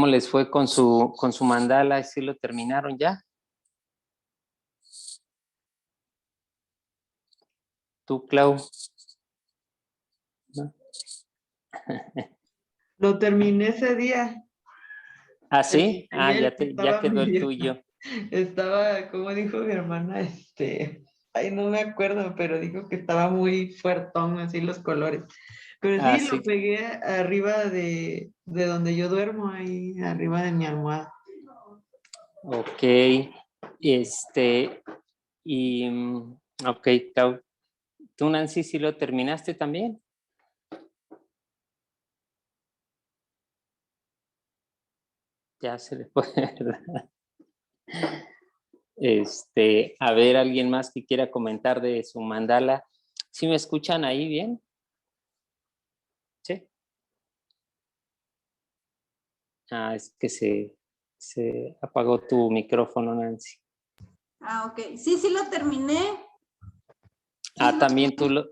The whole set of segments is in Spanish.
¿Cómo les fue con su mandala? ¿Sí lo terminaron ya? ¿Tú, Clau? ¿No? Lo terminé ese día. ¿Ah, sí? Ah, Ayer ya estaba quedó el medio, tuyo. estaba, como dijo mi hermana, ay, no me acuerdo, pero dijo que estaba muy fuertón, así los colores. Pero Ah, sí, lo sí. pegué arriba de donde yo duermo, ahí arriba de mi almohada. Ok. Y, ok, Clau. ¿Tú, Nancy, sí lo terminaste también? Ya se le fue, ¿verdad? A ver, alguien más que quiera comentar de su mandala. ¿Sí me escuchan ahí bien? Sí. Ah, es que se apagó tu micrófono, Nancy. Ah, ok. Sí, sí lo terminé. Sí, sí lo También terminé.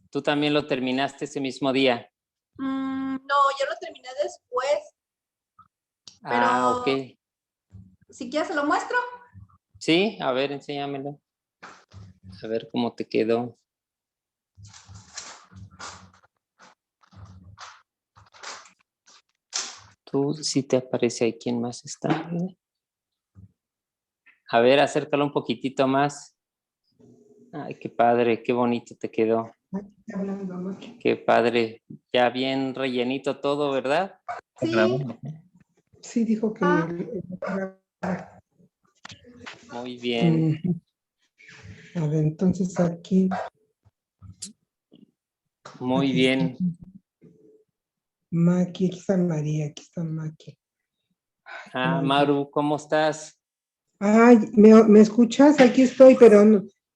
tú también lo terminaste ese mismo día. No, yo lo terminé después. Pero Ok. si quieres se lo muestro. Sí, a ver, enséñamelo. A ver cómo te quedó. Tú sí te aparece ahí quién más está. A ver, acércalo un poquitito más. Ay, qué padre, qué bonito te quedó. Qué padre. Ya bien rellenito todo, ¿verdad? Sí. Sí, dijo que... Muy bien. A ver, entonces aquí... Muy aquí bien. Maki, aquí está María, aquí está Maki. Maru, ¿cómo estás? Ay, ¿me escuchas? Aquí estoy, pero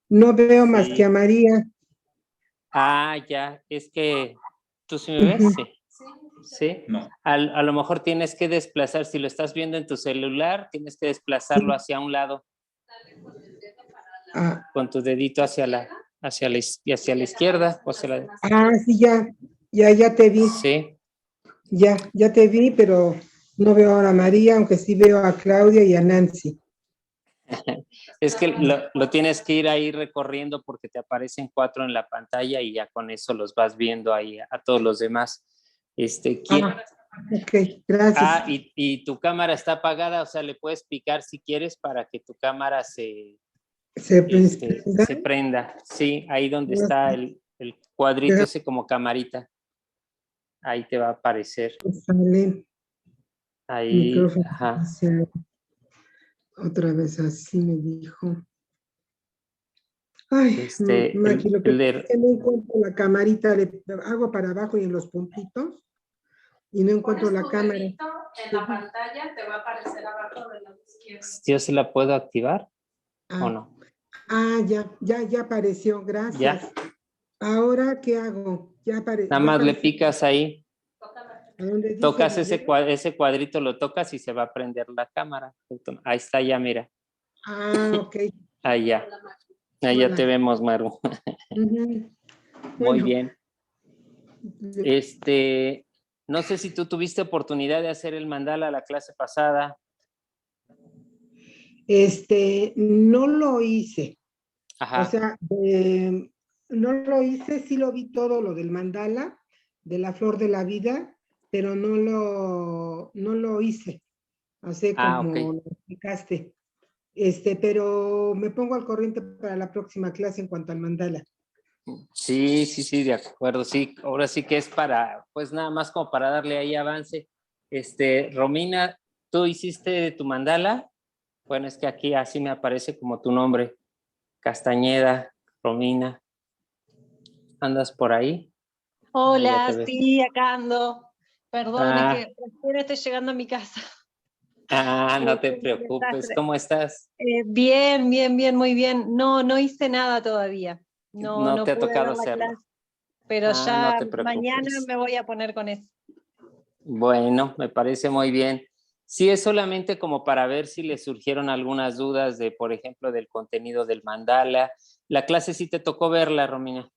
no veo más que a María. Ya, es que tú sí me ves, sí. ¿Sí? No. A lo mejor tienes que desplazar, si lo estás viendo en tu celular, tienes que desplazarlo hacia un lado. Con tu dedito hacia la izquierda. O hacia la... Sí, ya te vi. Sí. Ya te vi, pero no veo ahora a María, aunque sí veo a Claudia y a Nancy. Es que lo tienes que ir ahí recorriendo porque te aparecen 4 en la pantalla y ya con eso los vas viendo ahí a todos los demás. Ok, gracias. Y tu cámara está apagada, o sea, le puedes picar si quieres para que tu cámara se prenda. Sí, ahí donde está el cuadrito ese como camarita. Ahí te va a aparecer. Sale Ahí, micrófono. ajá. Otra vez así me dijo. Ay, Maki, lo que pasa es que no encuentro la camarita, le hago para abajo y en los puntitos y no encuentro la cámara. En la pantalla te va a aparecer abajo de la izquierda. ¿Yo se la puedo activar o no? Ya apareció, gracias. ¿Ya? Ahora, ¿qué hago? Nada más le picas ahí. Tocas ese cuadrito, lo tocas y se va a prender la cámara. Ahí está ya, mira. Ok. Ahí ya. Ahí ya te vemos, Maru. Muy bien. No sé si tú tuviste oportunidad de hacer el mandala la clase pasada. No lo hice. Ajá. O sea, no lo hice, sí lo vi todo lo del mandala, de la flor de la vida, pero no lo hice. Así como Ok. lo explicaste. Pero me pongo al corriente para la próxima clase en cuanto al mandala. Sí, de acuerdo, sí. Ahora sí que es pues nada más como para darle ahí avance. Romina, ¿tú hiciste tu mandala? Bueno, es que aquí así me aparece como tu nombre. Castañeda, Romina. ¿Andas por ahí? Hola, sí, acá ando. Perdón, es que recién estoy llegando a mi casa. No te preocupes. ¿Cómo estás? Bien, muy bien. No hice nada todavía. No te ha pude tocado ver la hacerlo. clase, pero No ya te preocupes. mañana me voy a poner con eso. Bueno, me parece muy bien. Sí, es solamente como para ver si le surgieron algunas dudas de, por ejemplo, del contenido del mandala. La clase sí te tocó verla, Romina.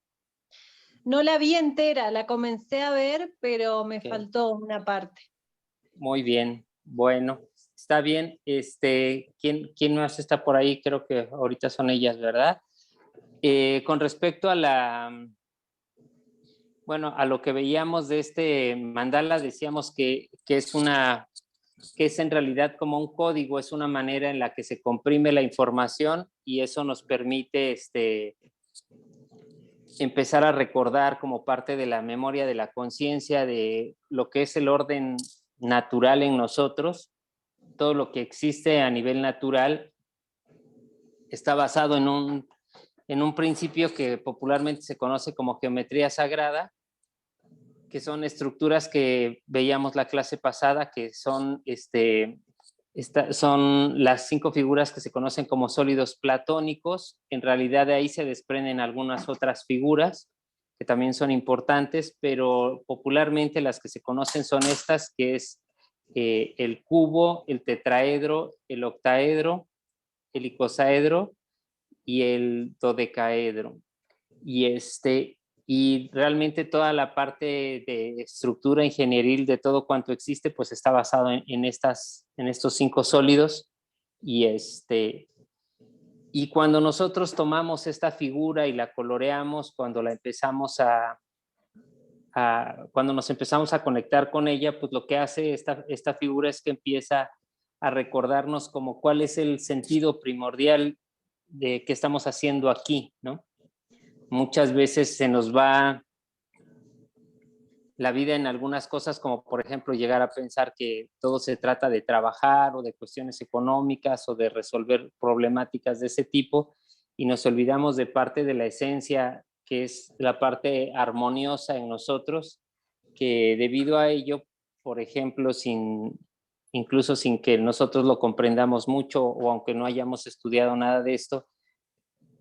No la vi entera, la comencé a ver, pero me faltó una parte. Muy bien. Bueno, está bien. ¿Quién más está por ahí? Creo que ahorita son ellas, ¿verdad? Con respecto a a lo que veíamos de este mandala, decíamos que es en realidad como un código, es una manera en la que se comprime la información y eso nos permite empezar a recordar como parte de la memoria de la conciencia de lo que es el orden natural en nosotros. Todo lo que existe a nivel natural está basado en un principio que popularmente se conoce como geometría sagrada, que son estructuras que veíamos la clase pasada, que son son las 5 figuras que se conocen como sólidos platónicos. En realidad de ahí se desprenden algunas otras figuras que también son importantes, pero popularmente las que se conocen son estas, que es el cubo, el tetraedro, el octaedro, el icosaedro y el dodecaedro. Y realmente toda la parte de estructura ingenieril de todo cuanto existe, pues está basado en estos 5 sólidos. Y cuando nosotros tomamos esta figura y la coloreamos, cuando nos empezamos a conectar con ella, pues lo que hace esta figura es que empieza a recordarnos como cuál es el sentido primordial de qué estamos haciendo aquí, ¿no? Muchas veces se nos va la vida en algunas cosas, como por ejemplo llegar a pensar que todo se trata de trabajar o de cuestiones económicas o de resolver problemáticas de ese tipo, y nos olvidamos de parte de la esencia, que es la parte armoniosa en nosotros, que debido a ello, por ejemplo, incluso sin que nosotros lo comprendamos mucho o aunque no hayamos estudiado nada de esto,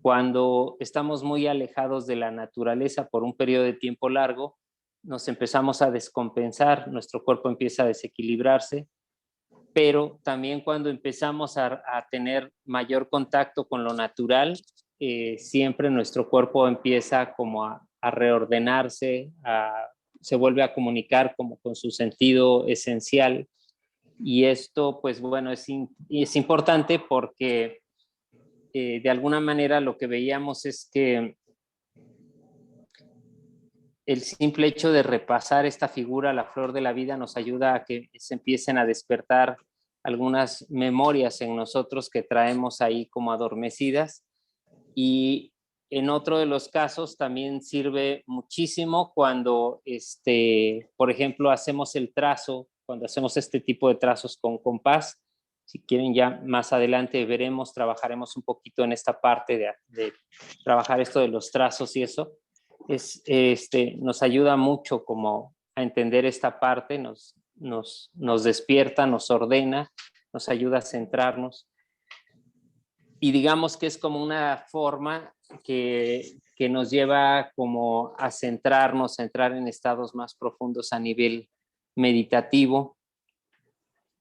cuando estamos muy alejados de la naturaleza por un periodo de tiempo largo, nos empezamos a descompensar, nuestro cuerpo empieza a desequilibrarse, pero también cuando empezamos a tener mayor contacto con lo natural, siempre nuestro cuerpo empieza como a reordenarse, se vuelve a comunicar como con su sentido esencial. Y esto, pues bueno, es importante porque de alguna manera lo que veíamos es que el simple hecho de repasar esta figura, la flor de la vida, nos ayuda a que se empiecen a despertar algunas memorias en nosotros que traemos ahí como adormecidas. Y en otro de los casos también sirve muchísimo cuando, por ejemplo, hacemos el trazo, cuando hacemos este tipo de trazos con compás. Si quieren, ya más adelante trabajaremos un poquito en esta parte de trabajar esto de los trazos y eso. Nos ayuda mucho como a entender esta parte, nos despierta, nos ordena, nos ayuda a centrarnos. Y digamos que es como una forma que nos lleva como a centrarnos, a entrar en estados más profundos a nivel meditativo.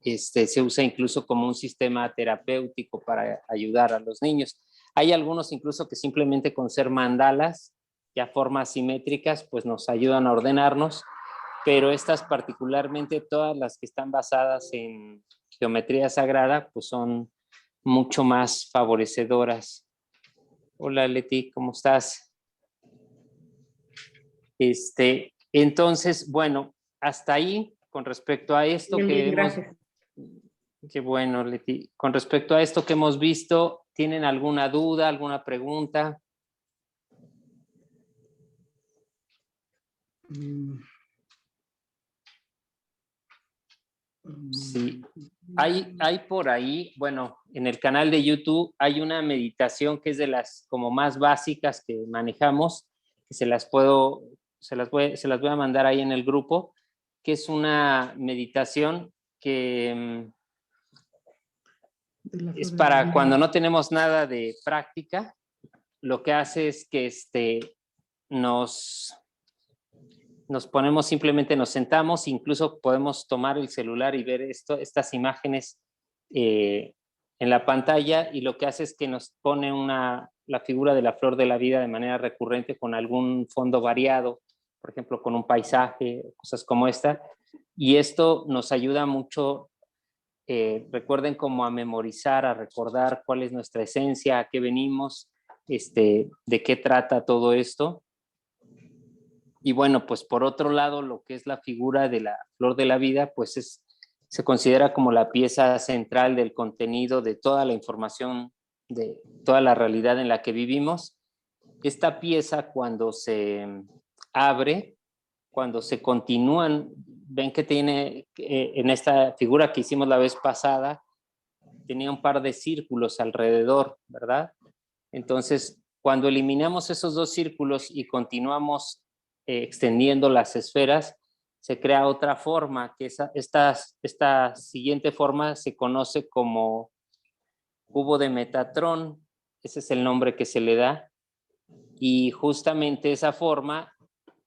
Se usa incluso como un sistema terapéutico para ayudar a los niños. Hay algunos incluso que simplemente con ser mandalas, ya formas simétricas, pues nos ayudan a ordenarnos, pero estas particularmente, todas las que están basadas en geometría sagrada, pues son mucho más favorecedoras. Hola Leti, ¿cómo estás? Entonces, bueno, hasta ahí con respecto a esto que hemos... Gracias. Qué bueno, Leti. Con respecto a esto que hemos visto, ¿tienen alguna duda, alguna pregunta? Sí. Hay por ahí, bueno, en el canal de YouTube hay una meditación que es de las como más básicas que manejamos, que se las voy a mandar ahí en el grupo, que es una meditación que es para cuando no tenemos nada de práctica. Lo que hace es que nos ponemos, simplemente nos sentamos, incluso podemos tomar el celular y ver estas imágenes en la pantalla, y lo que hace es que nos pone la figura de la flor de la vida de manera recurrente con algún fondo variado, por ejemplo con un paisaje, cosas como esta, y esto nos ayuda mucho recuerden como a memorizar, a recordar cuál es nuestra esencia, a qué venimos, de qué trata todo esto. Y bueno, pues por otro lado, lo que es la figura de la flor de la vida, pues se considera como la pieza central del contenido de toda la información, de toda la realidad en la que vivimos. Esta pieza, cuando se abre, cuando se continúan, ven que tiene, en esta figura que hicimos la vez pasada, tenía un par de círculos alrededor, ¿verdad? Entonces, cuando eliminamos esos dos círculos y continuamos extendiendo las esferas, se crea otra forma, que esta siguiente forma se conoce como cubo de Metatrón. Ese es el nombre que se le da. Y justamente esa forma,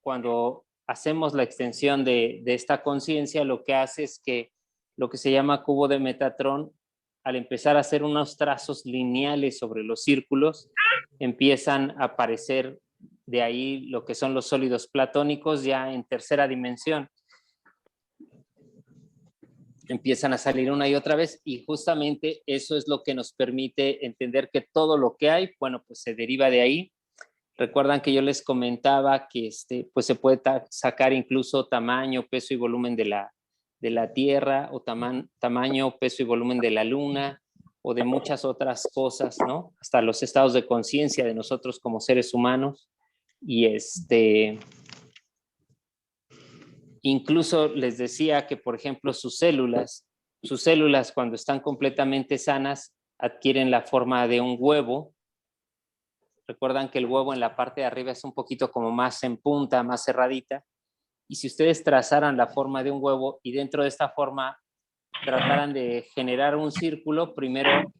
cuando hacemos la extensión de esta conciencia, lo que hace es que lo que se llama cubo de Metatrón, al empezar a hacer unos trazos lineales sobre los círculos, empiezan a aparecer de ahí lo que son los sólidos platónicos ya en tercera dimensión. Empiezan a salir una y otra vez, y justamente eso es lo que nos permite entender que todo lo que hay, bueno, pues se deriva de ahí. Recuerdan que yo les comentaba que pues se puede sacar incluso tamaño, peso y volumen de la Tierra, o tamaño, peso y volumen de la Luna, o de muchas otras cosas, ¿no? Hasta los estados de conciencia de nosotros como seres humanos. Y incluso les decía que, por ejemplo, sus células cuando están completamente sanas adquieren la forma de un huevo. Recuerdan que el huevo en la parte de arriba es un poquito como más en punta, más cerradita. Y si ustedes trazaran la forma de un huevo y dentro de esta forma trataran de generar un círculo, primero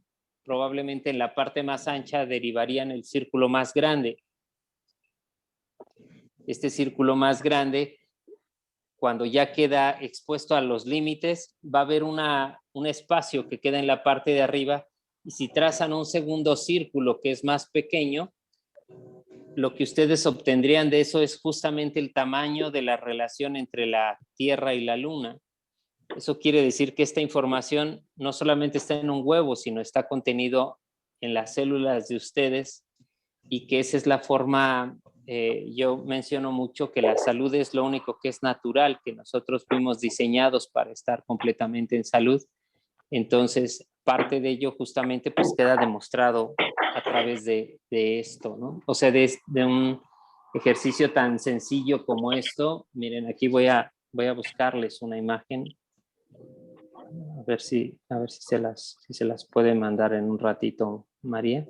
probablemente en la parte más ancha derivarían el círculo más grande. Este círculo más grande, cuando ya queda expuesto a los límites, va a haber un espacio que queda en la parte de arriba, y si trazan un segundo círculo que es más pequeño, lo que ustedes obtendrían de eso es justamente el tamaño de la relación entre la Tierra y la Luna. Eso quiere decir que esta información no solamente está en un huevo, sino está contenido en las células de ustedes, y que esa es la forma, yo menciono mucho que la salud es lo único que es natural, que nosotros fuimos diseñados para estar completamente en salud. Entonces, parte de ello justamente pues queda demostrado a través de esto, ¿no? O sea, de un ejercicio tan sencillo como esto. Miren, aquí voy a buscarles una imagen. A ver si se las puede mandar en un ratito, María.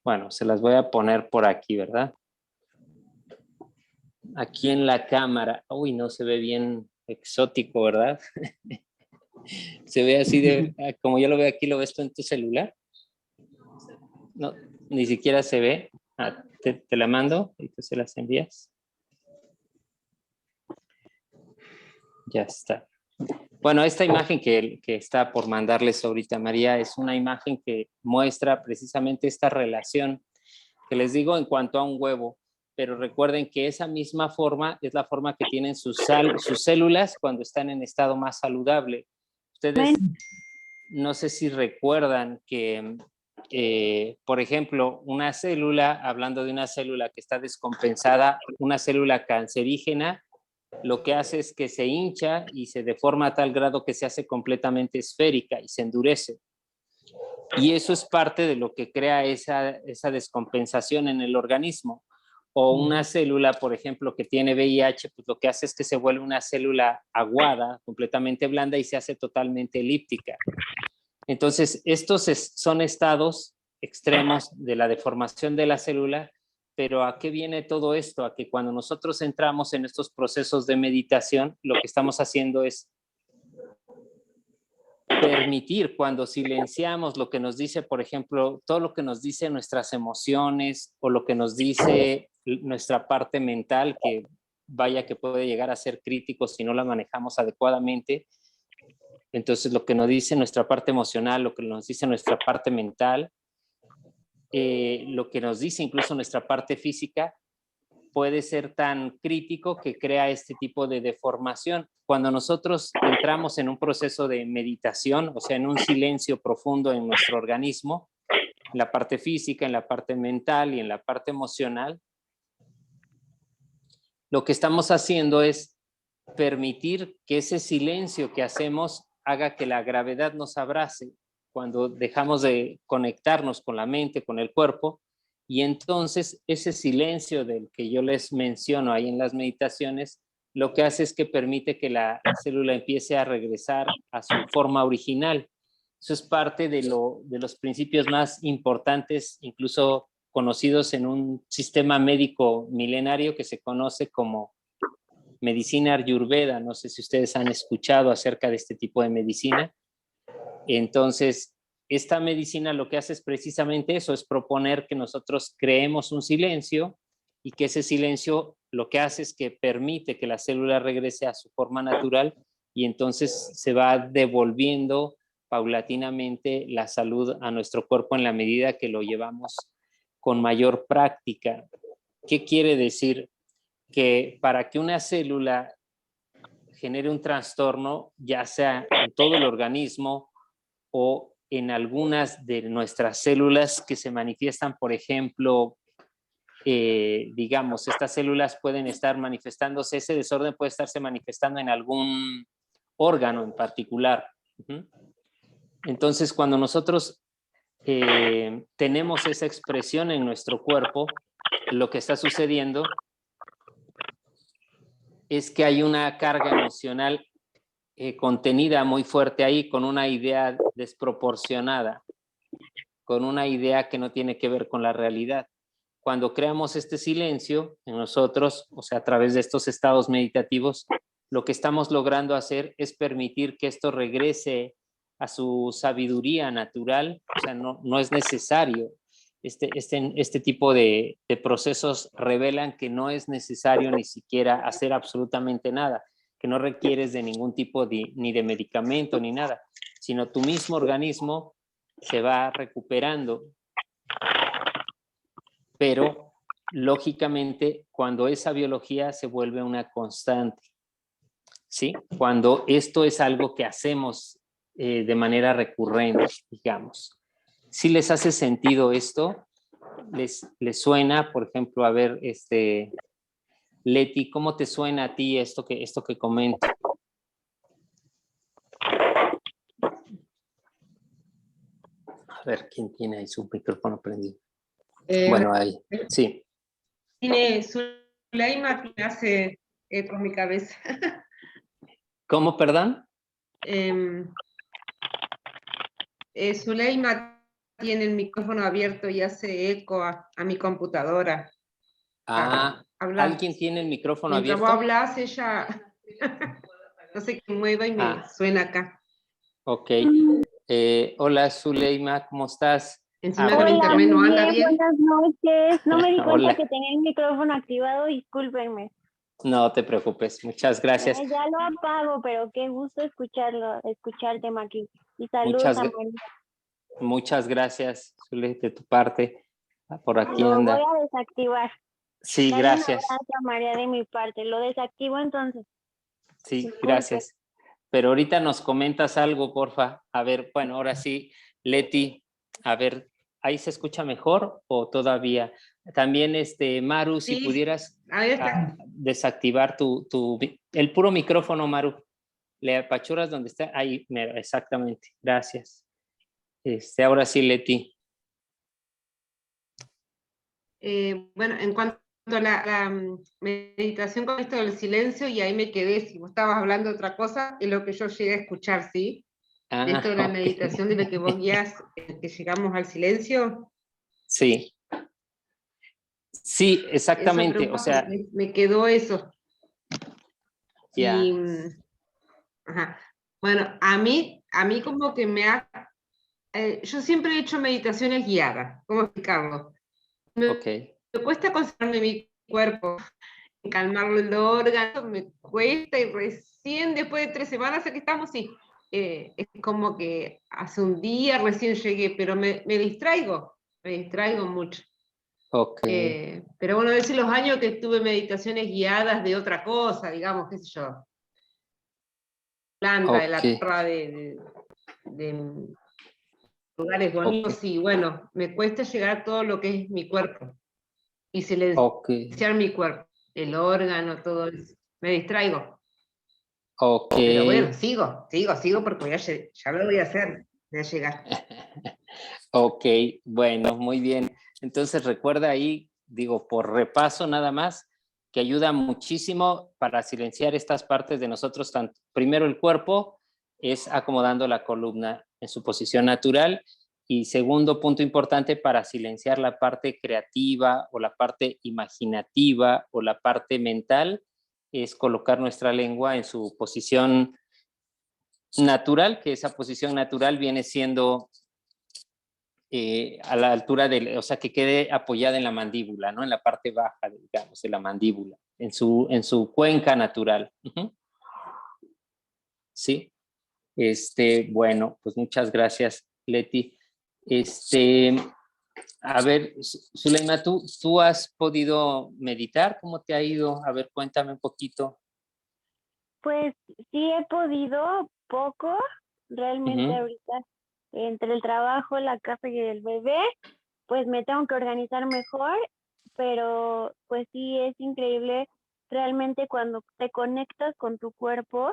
Bueno, se las voy a poner por aquí, ¿verdad? Aquí en la cámara. Uy, no se ve bien exótico, ¿verdad? Se ve así como yo lo veo aquí. ¿Lo ves tú en tu celular? No, ni siquiera se ve. Te la mando y tú se las envías. Ya está. Bueno, esta imagen que está por mandarles ahorita, María, es una imagen que muestra precisamente esta relación que les digo en cuanto a un huevo, pero recuerden que esa misma forma es la forma que tienen sus células cuando están en estado más saludable. Ustedes no sé si recuerdan que, por ejemplo, una célula, hablando de una célula que está descompensada, una célula cancerígena, lo que hace es que se hincha y se deforma a tal grado que se hace completamente esférica y se endurece. Y eso es parte de lo que crea esa descompensación en el organismo. O una célula, por ejemplo, que tiene VIH, pues lo que hace es que se vuelve una célula aguada, completamente blanda, y se hace totalmente elíptica. Entonces, estos son estados extremos de la deformación de la célula. Pero ¿a qué viene todo esto? A que cuando nosotros entramos en estos procesos de meditación, lo que estamos haciendo es permitir, cuando silenciamos lo que nos dice, por ejemplo, todo lo que nos dice nuestras emociones o lo que nos dice nuestra parte mental, que vaya que puede llegar a ser crítico si no la manejamos adecuadamente, Entonces, lo que nos dice nuestra parte emocional, lo que nos dice nuestra parte mental, lo que nos dice incluso nuestra parte física, puede ser tan crítico que crea este tipo de deformación. Cuando nosotros entramos en un proceso de meditación, o sea, en un silencio profundo en nuestro organismo, en la parte física, en la parte mental y en la parte emocional, lo que estamos haciendo es permitir que ese silencio que hacemos haga que la gravedad nos abrace cuando dejamos de conectarnos con la mente, con el cuerpo, y entonces ese silencio del que yo les menciono ahí en las meditaciones, lo que hace es que permite que la célula empiece a regresar a su forma original. Eso es parte de los principios más importantes, incluso conocidos en un sistema médico milenario que se conoce como medicina ayurveda. No sé si ustedes han escuchado acerca de este tipo de medicina. Entonces, esta medicina lo que hace es precisamente eso, es proponer que nosotros creemos un silencio y que ese silencio lo que hace es que permite que la célula regrese a su forma natural y entonces se va devolviendo paulatinamente la salud a nuestro cuerpo en la medida que lo llevamos con mayor práctica. ¿Qué quiere decir? Que para que una célula genere un trastorno, ya sea en todo el organismo o en algunas de nuestras células que se manifiestan, por ejemplo, digamos, estas células pueden estar manifestándose, ese desorden puede estarse manifestando en algún órgano en particular. Entonces, cuando nosotros tenemos esa expresión en nuestro cuerpo, lo que está sucediendo es que hay una carga emocional contenida muy fuerte ahí, con una idea desproporcionada, con una idea que no tiene que ver con la realidad. Cuando creamos este silencio en nosotros, o sea, a través de estos estados meditativos, lo que estamos logrando hacer es permitir que esto regrese a su sabiduría natural, o sea, no es necesario. Este tipo de procesos revelan que no es necesario ni siquiera hacer absolutamente nada, que no requieres de ningún tipo ni de medicamento ni nada, sino tu mismo organismo se va recuperando. Pero, lógicamente, cuando esa biología se vuelve una constante, ¿sí? Cuando esto es algo que hacemos de manera recurrente, digamos. ¿Sí les hace sentido esto? ¿Les suena, por ejemplo, a ver, Leti, ¿cómo te suena a ti esto que comento? A ver, ¿quién tiene ahí su micrófono prendido? Bueno, ahí, sí. Tiene Zuleima que hace por mi cabeza. ¿Cómo, perdón? Zuleima tiene el micrófono abierto y hace eco a mi computadora. ¿Alguien tiene el micrófono Mientras abierto? vos hablas, ella no sé qué mueva y me suena acá. Ok. Hola, Zuleima, ¿cómo estás? Encima con internet no anda bien. Buenas noches. No me di cuenta Hola. que tenía el micrófono activado, discúlpenme. No te preocupes, muchas gracias. Ya lo apago, pero qué gusto escucharte, Maki. Y saludos a María. Muchas gracias, Zule, de tu parte. Por aquí Lo anda. voy a desactivar. Sí, Dale gracias. un abrazo a María de mi parte. Lo desactivo entonces. Sí, Disculpe. gracias. Pero ahorita nos comentas algo, porfa. A ver, bueno, ahora sí, Leti, a ver, ¿ahí se escucha mejor o todavía? También, Maru, si Sí, pudieras ahí está. desactivar el puro micrófono, Maru. Le apachuras donde está, ahí, mero, exactamente. Gracias. Ahora sí, Leti. Bueno, en cuanto a la meditación con esto del silencio, y ahí me quedé, si vos estabas hablando de otra cosa, es lo que yo llegué a escuchar, ¿sí? Esto de la meditación, de lo que vos guías, que llegamos al silencio. Sí. Sí, exactamente, o sea. Me quedó eso. Ya. Y, ajá. Bueno, a mí como que yo siempre he hecho meditaciones guiadas, ¿cómo explicarlo? Me cuesta concentrarme en mi cuerpo, calmarlo el órgano, me cuesta, y recién después de 3 semanas aquí estamos, sí, es como que hace un día recién llegué, pero me distraigo mucho. Okay. Pero bueno, a veces los años que tuve meditaciones guiadas de otra cosa, digamos, qué sé yo, planta, de la tierra, de lugares bonitos, y bueno, me cuesta llegar a todo lo que es mi cuerpo, y silenciar mi cuerpo, el órgano, todo eso. Me distraigo. Pero bueno, sigo, porque ya lo voy a hacer, voy a llegar. Ok, bueno, muy bien. Entonces recuerda ahí, digo, por repaso nada más, que ayuda muchísimo para silenciar estas partes de nosotros. Primero el cuerpo es acomodando la columna en su posición natural, y segundo punto importante para silenciar la parte creativa o la parte imaginativa o la parte mental es colocar nuestra lengua en su posición natural, que esa posición natural viene siendo a la altura o sea, que quede apoyada en la mandíbula, ¿no? En la parte baja, digamos, de la mandíbula, en su cuenca natural. Sí. Bueno, pues muchas gracias, Leti. A ver, Zuleima, ¿tú has podido meditar? ¿Cómo te ha ido? A ver, cuéntame un poquito. Pues sí he podido poco, realmente ahorita, entre el trabajo, la casa y el bebé, pues me tengo que organizar mejor, pero pues sí es increíble realmente cuando te conectas con tu cuerpo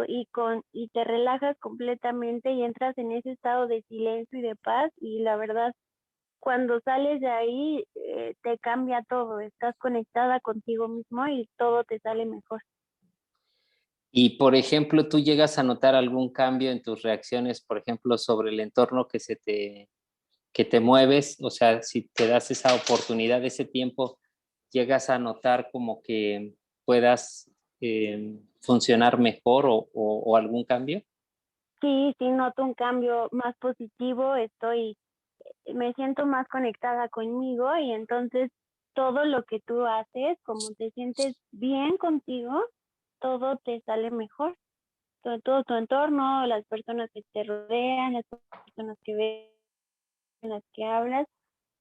y te relajas completamente y entras en ese estado de silencio y de paz, y la verdad, cuando sales de ahí te cambia todo, estás conectada contigo mismo y todo te sale mejor. Y, por ejemplo, ¿tú llegas a notar algún cambio en tus reacciones, por ejemplo, sobre el entorno que te mueves? O sea, si te das esa oportunidad, ese tiempo, ¿llegas a notar como que puedas funcionar mejor o algún cambio? Sí, noto un cambio más positivo, me siento más conectada conmigo, y entonces todo lo que tú haces, como te sientes bien contigo, todo te sale mejor. Todo tu entorno, las personas que te rodean, las personas que ves, las que hablas,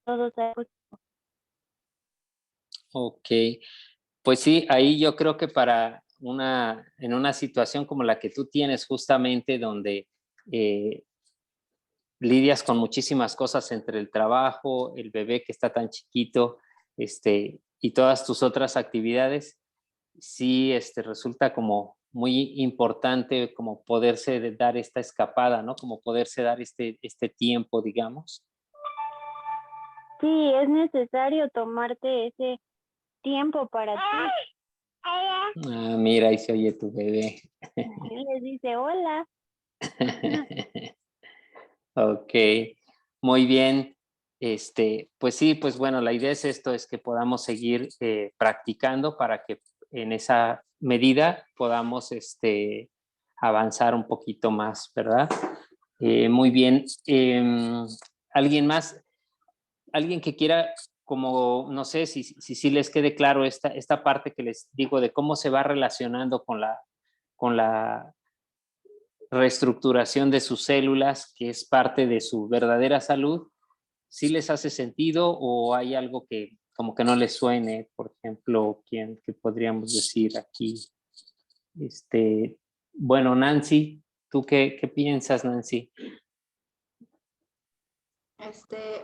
todo sale positivo. Ok, pues sí, ahí yo creo que en una situación como la que tú tienes, justamente donde lidias con muchísimas cosas entre el trabajo, el bebé que está tan chiquito, y todas tus otras actividades, sí, resulta como muy importante como poderse dar esta escapada, ¿no? Como poderse dar este tiempo, digamos. Sí, es necesario tomarte ese tiempo para ti. Ah, mira, ahí se oye tu bebé. Él les dice hola. Ok, muy bien. Pues sí, pues bueno, la idea es es que podamos seguir practicando para que en esa medida podamos avanzar un poquito más, ¿verdad? Muy bien. ¿Alguien más? ¿Alguien que quiera, como, no sé si les quede claro esta parte que les digo de cómo se va relacionando con la reestructuración de sus células, que es parte de su verdadera salud? ¿Sí les hace sentido o hay algo que como que no les suene? Por ejemplo, ¿qué podríamos decir aquí? Bueno, Nancy, ¿tú qué piensas, Nancy?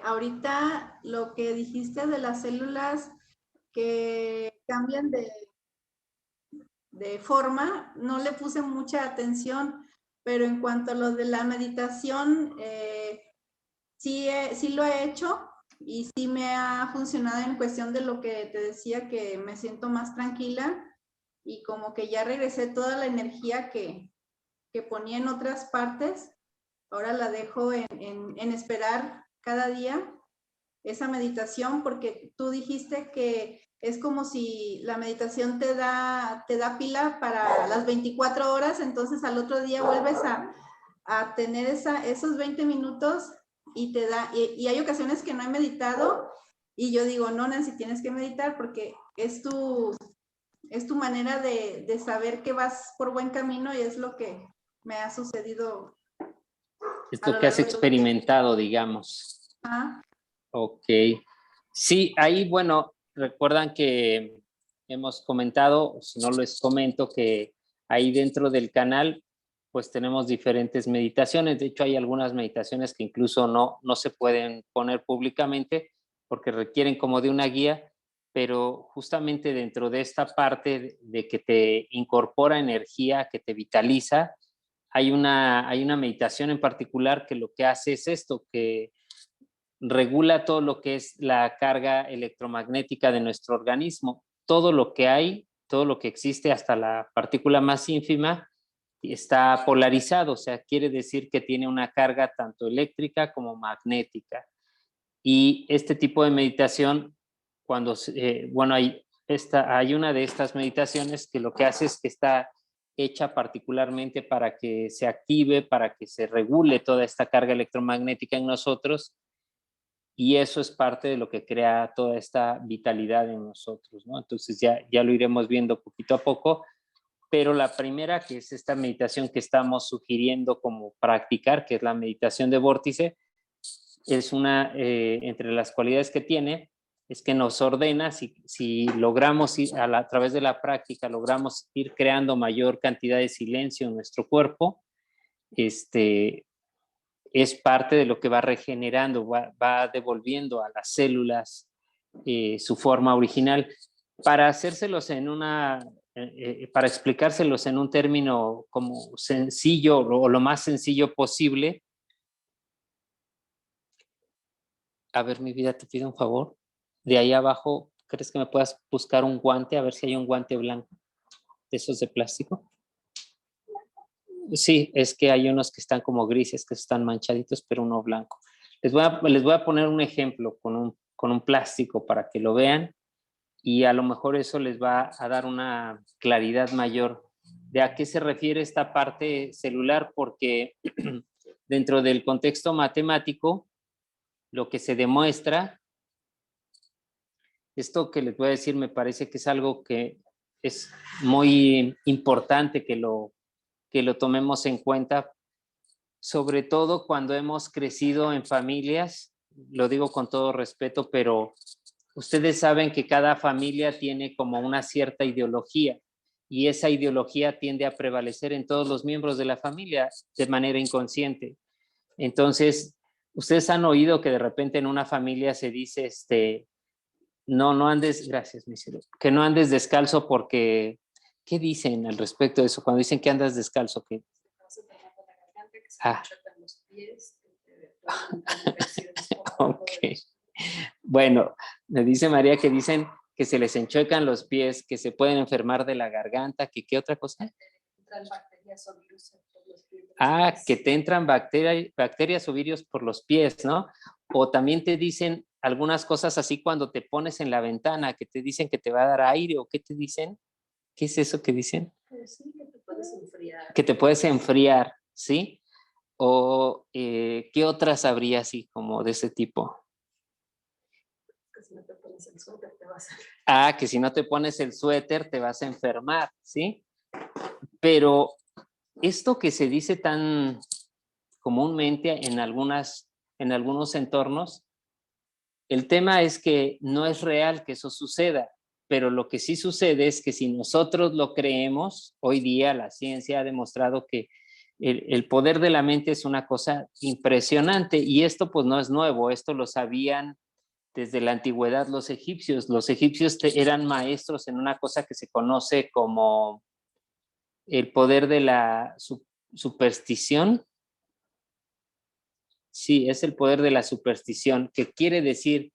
Ahorita lo que dijiste de las células que cambian de forma, no le puse mucha atención, pero en cuanto a lo de la meditación, sí lo he hecho y sí me ha funcionado en cuestión de lo que te decía, que me siento más tranquila y como que ya regresé toda la energía que ponía en otras partes. Ahora la dejo en esperar cada día esa meditación, porque tú dijiste que es como si la meditación te da pila para las 24 horas, entonces al otro día vuelves a tener esos 20 minutos y te da, y hay ocasiones que no he meditado y yo digo, no, Nancy, tienes que meditar porque es tu manera de saber que vas por buen camino y es lo que me ha sucedido. Es lo que has experimentado, digamos. Ah. Ok. Sí, ahí, bueno, recuerdan que hemos comentado, si no les comento, que ahí dentro del canal, pues tenemos diferentes meditaciones. De hecho, hay algunas meditaciones que incluso no se pueden poner públicamente porque requieren como de una guía, pero justamente dentro de esta parte de que te incorpora energía, que te vitaliza, hay una meditación en particular que lo que hace es esto, que regula todo lo que es la carga electromagnética de nuestro organismo. Todo lo que hay, todo lo que existe, hasta la partícula más ínfima, está polarizado, o sea, quiere decir que tiene una carga tanto eléctrica como magnética. Y este tipo de meditación, cuando, bueno, hay una de estas meditaciones que lo que hace es que está hecha particularmente para que se active, para que se regule toda esta carga electromagnética en nosotros, y eso es parte de lo que crea toda esta vitalidad en nosotros, ¿no? Entonces ya lo iremos viendo poquito a poco, pero la primera, que es esta meditación que estamos sugiriendo como practicar, que es la meditación de vórtice, es una, entre las cualidades que tiene, es que nos ordena, si logramos a través de la práctica, logramos ir creando mayor cantidad de silencio en nuestro cuerpo, es parte de lo que va regenerando, va devolviendo a las células su forma original. Para hacérselos para explicárselos en un término como sencillo o lo más sencillo posible. A ver, mi vida, te pido un favor. De ahí abajo, ¿crees que me puedas buscar un guante? A ver si hay un guante blanco de esos de plástico. Sí, es que hay unos que están como grises, que están manchaditos, pero uno blanco. Les voy a poner un ejemplo con un plástico para que lo vean, y a lo mejor eso les va a dar una claridad mayor de a qué se refiere esta parte celular, porque dentro del contexto matemático, lo que se demuestra, esto que les voy a decir me parece que es algo que es muy importante que lo tomemos en cuenta, sobre todo cuando hemos crecido en familias, lo digo con todo respeto, pero ustedes saben que cada familia tiene como una cierta ideología, y esa ideología tiende a prevalecer en todos los miembros de la familia de manera inconsciente. Entonces, ustedes han oído que de repente en una familia se dice, no andes, gracias, mi cielo, que no andes descalzo porque, ¿qué dicen al respecto de eso? Cuando dicen que andas descalzo, ¿qué? Ok. Bueno, me dice María que dicen que se les enchuecan los pies, que se pueden enfermar de la garganta, que ¿qué otra cosa? Que te entran bacterias o virus por los pies, ¿no? O también te dicen algunas cosas así cuando te pones en la ventana, que te dicen que te va a dar aire, o ¿qué te dicen? ¿Qué es eso que dicen? Sí, que te puedes enfriar. Que te puedes enfriar, ¿sí? O ¿qué otras habría así como de ese tipo? Que si no te pones el suéter te vas a... Que si no te pones el suéter te vas a enfermar, ¿sí? Pero esto que se dice tan comúnmente en algunos entornos, el tema es que no es real que eso suceda, pero lo que sí sucede es que si nosotros lo creemos, hoy día la ciencia ha demostrado que el poder de la mente es una cosa impresionante, y esto pues no es nuevo, esto lo sabían desde la antigüedad los egipcios. Los egipcios eran maestros en una cosa que se conoce como el poder de la superstición. Sí, es el poder de la superstición, que quiere decir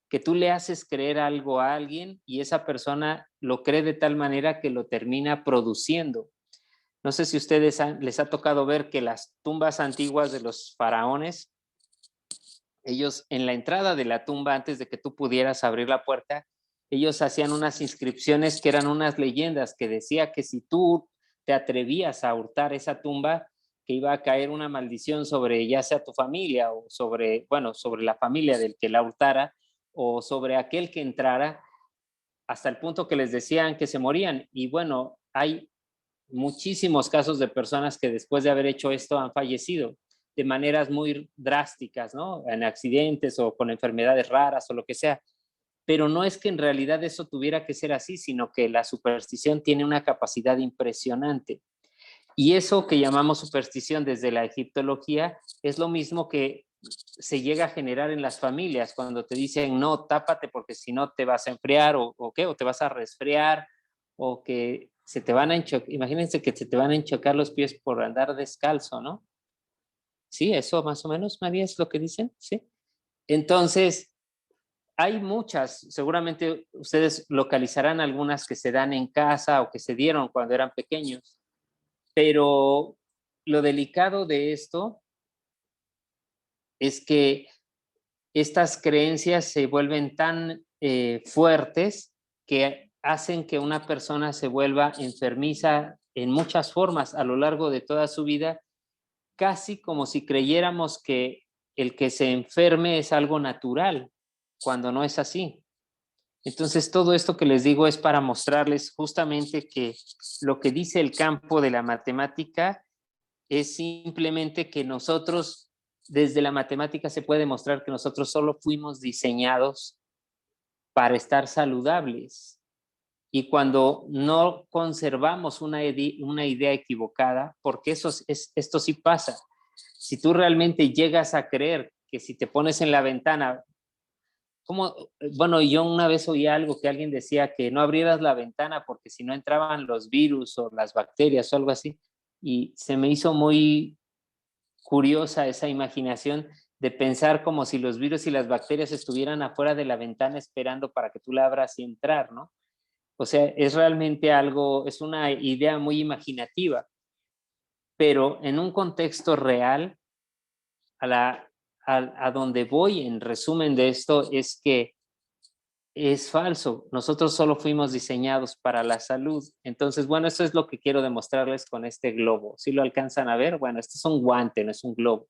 que tú le haces creer algo a alguien y esa persona lo cree de tal manera que lo termina produciendo. No sé si a ustedes les ha tocado ver que las tumbas antiguas de los faraones, ellos en la entrada de la tumba, antes de que tú pudieras abrir la puerta, ellos hacían unas inscripciones que eran unas leyendas que decía que si tú te atrevías a hurtar esa tumba, que iba a caer una maldición sobre ya sea tu familia o sobre la familia del que la hurtara o sobre aquel que entrara, hasta el punto que les decían que se morían. Y bueno, hay muchísimos casos de personas que después de haber hecho esto han fallecido de maneras muy drásticas, ¿no? En accidentes o con enfermedades raras o lo que sea. Pero no es que en realidad eso tuviera que ser así, sino que la superstición tiene una capacidad impresionante. Y eso que llamamos superstición desde la egiptología es lo mismo que se llega a generar en las familias cuando te dicen no, tápate porque si no te vas a enfriar o qué, o te vas a resfriar o que se te van a enchocar, imagínense que se te van a enchocar los pies por andar descalzo, ¿no? Sí, eso más o menos, María, es lo que dicen, ¿sí? Entonces, hay muchas, seguramente ustedes localizarán algunas que se dan en casa o que se dieron cuando eran pequeños, pero lo delicado de esto es que estas creencias se vuelven tan fuertes que hacen que una persona se vuelva enfermiza en muchas formas a lo largo de toda su vida, casi como si creyéramos que el que se enferme es algo natural, cuando no es así. Entonces, todo esto que les digo es para mostrarles justamente que lo que dice el campo de la matemática es simplemente que nosotros, desde la matemática se puede demostrar que nosotros solo fuimos diseñados para estar saludables. Y cuando no conservamos una idea equivocada, porque esto sí pasa. Si tú realmente llegas a creer que si te pones en la ventana, bueno, yo una vez oí algo que alguien decía que no abrieras la ventana porque si no entraban los virus o las bacterias o algo así, y se me hizo muy curiosa esa imaginación de pensar como si los virus y las bacterias estuvieran afuera de la ventana esperando para que tú la abras y entrar, ¿no? O sea, es realmente algo, es una idea muy imaginativa, pero en un contexto real, a donde voy en resumen de esto es que es falso. Nosotros solo fuimos diseñados para la salud. Entonces, bueno, eso es lo que quiero demostrarles con este globo. ¿Sí lo alcanzan a ver? Bueno, este es un guante, no es un globo,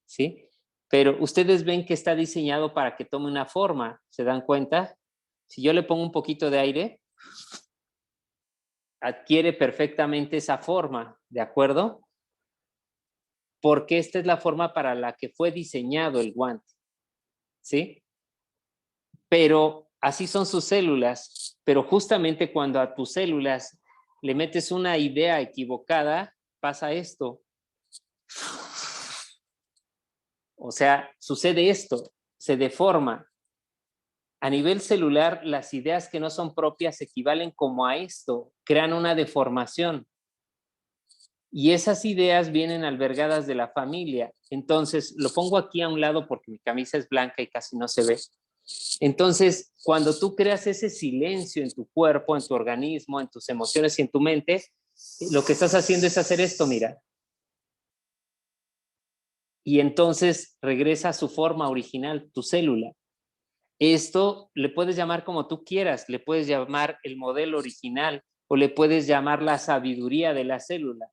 ¿sí? Pero ustedes ven que está diseñado para que tome una forma. ¿Se dan cuenta? Si yo le pongo un poquito de aire, adquiere perfectamente esa forma, ¿de acuerdo? Porque esta es la forma para la que fue diseñado el guante, ¿sí? Pero así son sus células, pero justamente cuando a tus células le metes una idea equivocada, pasa esto. O sea, sucede esto, se deforma. A nivel celular, las ideas que no son propias equivalen como a esto, crean una deformación. Y esas ideas vienen albergadas de la familia. Entonces, lo pongo aquí a un lado porque mi camisa es blanca y casi no se ve. Entonces, cuando tú creas ese silencio en tu cuerpo, en tu organismo, en tus emociones y en tu mente, lo que estás haciendo es hacer esto, mira. Y entonces regresa a su forma original, tu célula. Esto le puedes llamar como tú quieras, le puedes llamar el modelo original o le puedes llamar la sabiduría de la célula.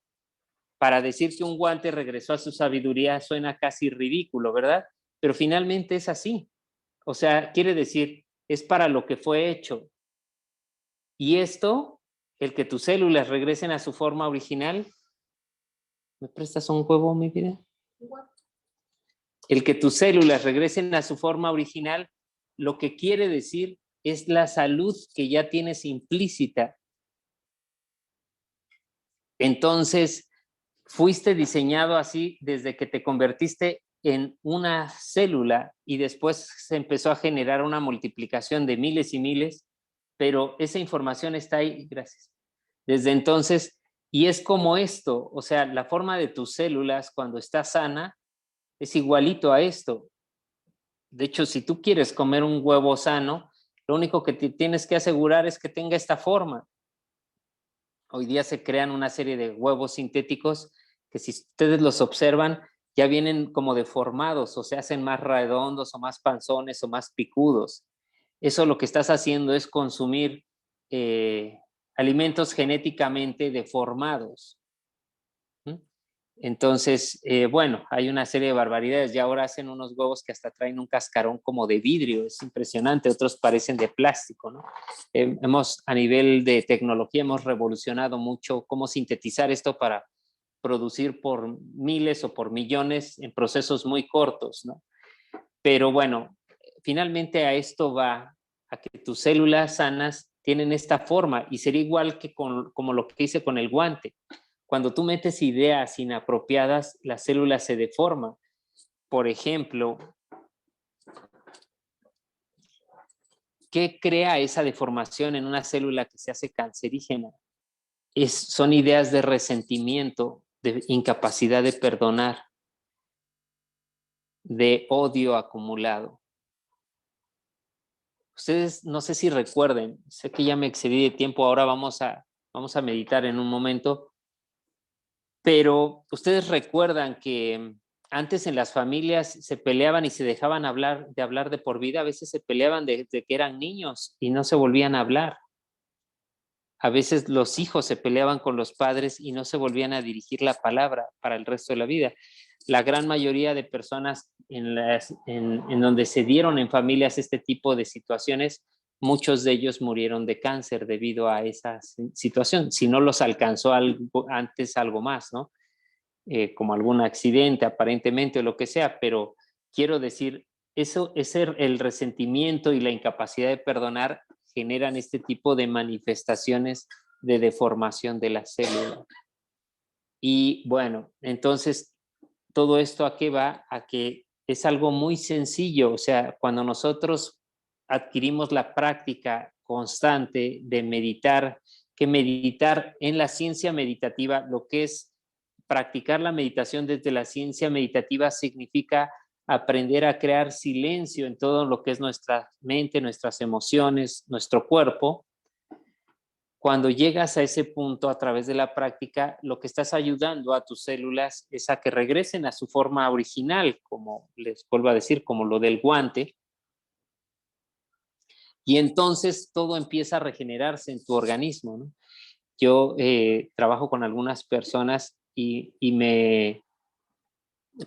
Para decir que un guante regresó a su sabiduría suena casi ridículo, ¿verdad? Pero finalmente es así. O sea, quiere decir, es para lo que fue hecho. Y esto, el que tus células regresen a su forma original, ¿me prestas un huevo, mi vida? El que tus células regresen a su forma original, lo que quiere decir es la salud que ya tienes implícita. Entonces, fuiste diseñado así desde que te convertiste en una célula y después se empezó a generar una multiplicación de miles y miles, pero esa información está ahí, gracias. Desde entonces, y es como esto, o sea, la forma de tus células cuando está sana es igualito a esto. De hecho, si tú quieres comer un huevo sano, lo único que te tienes que asegurar es que tenga esta forma. Hoy día se crean una serie de huevos sintéticos que si ustedes los observan, ya vienen como deformados o se hacen más redondos o más panzones o más picudos. Eso lo que estás haciendo es consumir alimentos genéticamente deformados. Entonces, bueno, hay una serie de barbaridades. Ya ahora hacen unos huevos que hasta traen un cascarón como de vidrio. Es impresionante. Otros parecen de plástico, ¿no? A nivel de tecnología, hemos revolucionado mucho cómo sintetizar esto para producir por miles o por millones en procesos muy cortos, ¿no? Pero bueno, finalmente a esto va, a que tus células sanas tienen esta forma, y sería igual que como lo que hice con el guante. Cuando tú metes ideas inapropiadas, la célula se deforma. Por ejemplo, ¿qué crea esa deformación en una célula que se hace cancerígena? Son ideas de resentimiento, de incapacidad de perdonar, de odio acumulado. Ustedes, no sé si recuerden, sé que ya me excedí de tiempo, ahora vamos a meditar en un momento, pero ustedes recuerdan que antes en las familias se peleaban y se dejaban de hablar de por vida. A veces se peleaban desde que eran niños y no se volvían a hablar. A veces los hijos se peleaban con los padres y no se volvían a dirigir la palabra para el resto de la vida. La gran mayoría de personas en donde se dieron en familias este tipo de situaciones, muchos de ellos murieron de cáncer debido a esa situación. Si no los alcanzó antes algo más, ¿no? Como algún accidente aparentemente o lo que sea, pero quiero decir, el resentimiento y la incapacidad de perdonar generan este tipo de manifestaciones de deformación de la célula. Y bueno, entonces, todo esto ¿a qué va? A que es algo muy sencillo. O sea, cuando nosotros adquirimos la práctica constante de meditar, que meditar en la ciencia meditativa, lo que es practicar la meditación desde la ciencia meditativa significa aprender a crear silencio en todo lo que es nuestra mente, nuestras emociones, nuestro cuerpo. Cuando llegas a ese punto a través de la práctica, lo que estás ayudando a tus células es a que regresen a su forma original, como les vuelvo a decir, como lo del guante. Y entonces todo empieza a regenerarse en tu organismo, ¿no? Yo trabajo con algunas personas y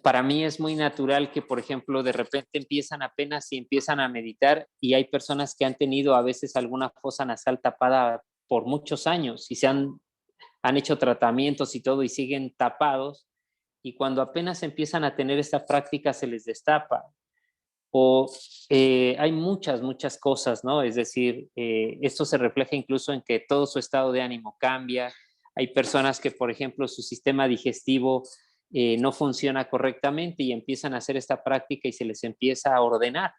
para mí es muy natural que, por ejemplo, de repente empiezan a meditar, y hay personas que han tenido a veces alguna fosa nasal tapada por muchos años y han hecho tratamientos y todo y siguen tapados, y cuando apenas empiezan a tener esta práctica se les destapa. O hay muchas cosas, ¿no? Es decir, esto se refleja incluso en que todo su estado de ánimo cambia. Hay personas que, por ejemplo, su sistema digestivo no funciona correctamente y empiezan a hacer esta práctica y se les empieza a ordenar.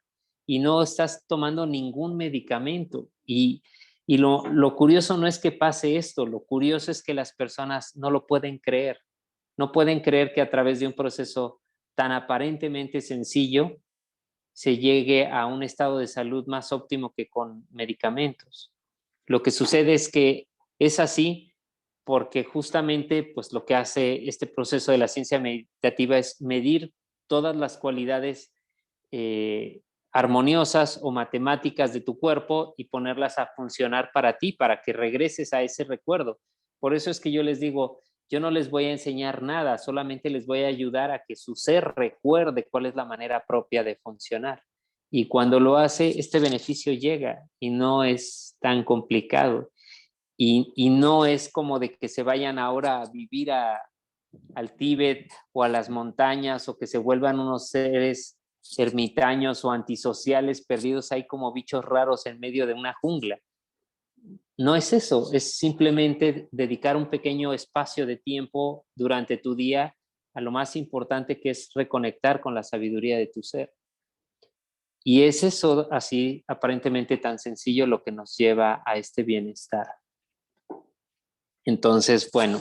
Y no estás tomando ningún medicamento. Y lo curioso no es que pase esto, lo curioso es que las personas no lo pueden creer. No pueden creer que a través de un proceso tan aparentemente sencillo se llegue a un estado de salud más óptimo que con medicamentos. Lo que sucede es que es así porque justamente pues, lo que hace este proceso de la ciencia meditativa es medir todas las cualidades armoniosas o matemáticas de tu cuerpo y ponerlas a funcionar para ti, para que regreses a ese recuerdo. Por eso es que yo les digo, yo no les voy a enseñar nada, solamente les voy a ayudar a que su ser recuerde cuál es la manera propia de funcionar. Y cuando lo hace, este beneficio llega y no es tan complicado. Y no es como de que se vayan ahora a vivir al Tíbet o a las montañas, o que se vuelvan unos seres ermitaños o antisociales perdidos ahí como bichos raros en medio de una jungla. No es eso, es simplemente dedicar un pequeño espacio de tiempo durante tu día a lo más importante, que es reconectar con la sabiduría de tu ser. Y es eso, así aparentemente tan sencillo, lo que nos lleva a este bienestar. Entonces, bueno,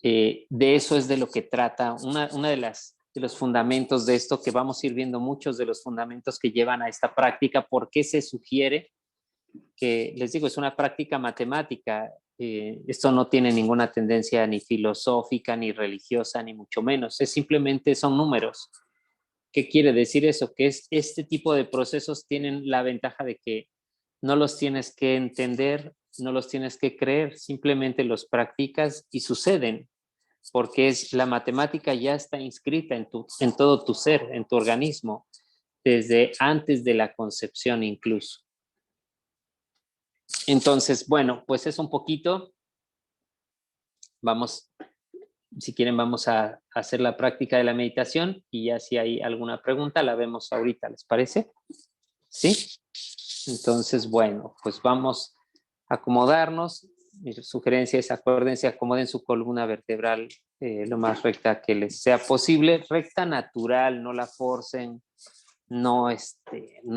de eso es de lo que trata una de los fundamentos de esto, que vamos a ir viendo muchos de los fundamentos que llevan a esta práctica. ¿Por qué se sugiere? Que les digo, es una práctica matemática. Esto no tiene ninguna tendencia ni filosófica, ni religiosa, ni mucho menos. Simplemente son números. ¿Qué quiere decir eso? Que este tipo de procesos tienen la ventaja de que no los tienes que entender, no los tienes que creer, simplemente los practicas y suceden. porque la matemática ya está inscrita en todo tu ser, en tu organismo, desde antes de la concepción incluso. Entonces, bueno, pues es un poquito, si quieren vamos a hacer la práctica de la meditación y ya si hay alguna pregunta la vemos ahorita, ¿les parece? ¿Sí? Entonces, bueno, pues vamos a acomodarnos. Mi sugerencia es acuérdense, acomoden su columna vertebral lo más recta que les sea posible, recta natural, no la forcen, no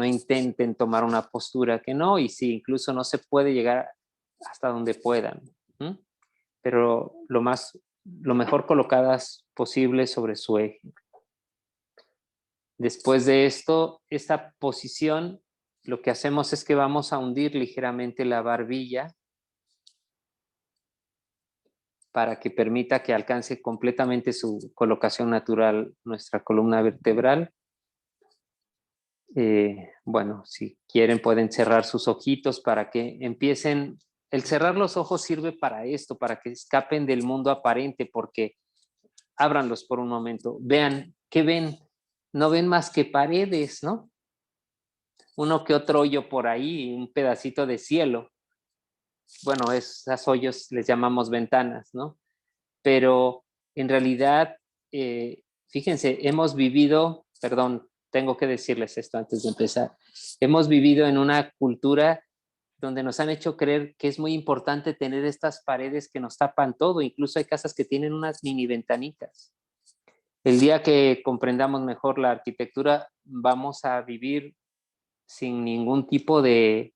intenten tomar una postura que no, y si incluso no se puede llegar hasta donde puedan, ¿m? Pero lo mejor colocadas posible sobre su eje. Después de esto, esta posición, lo que hacemos es que vamos a hundir ligeramente la barbilla para que permita que alcance completamente su colocación natural nuestra columna vertebral. Bueno, si quieren pueden cerrar sus ojitos para que empiecen. El cerrar los ojos sirve para esto, para que escapen del mundo aparente, porque ábranlos por un momento. Vean, ¿qué ven? No ven más que paredes, ¿no? Uno que otro hoyo por ahí, un pedacito de cielo. Bueno, esos hoyos les llamamos ventanas, ¿no? Pero en realidad, fíjense, hemos vivido, perdón, tengo que decirles esto antes de empezar, hemos vivido en una cultura donde nos han hecho creer que es muy importante tener estas paredes que nos tapan todo, incluso hay casas que tienen unas mini ventanitas. El día que comprendamos mejor la arquitectura, vamos a vivir sin ningún tipo de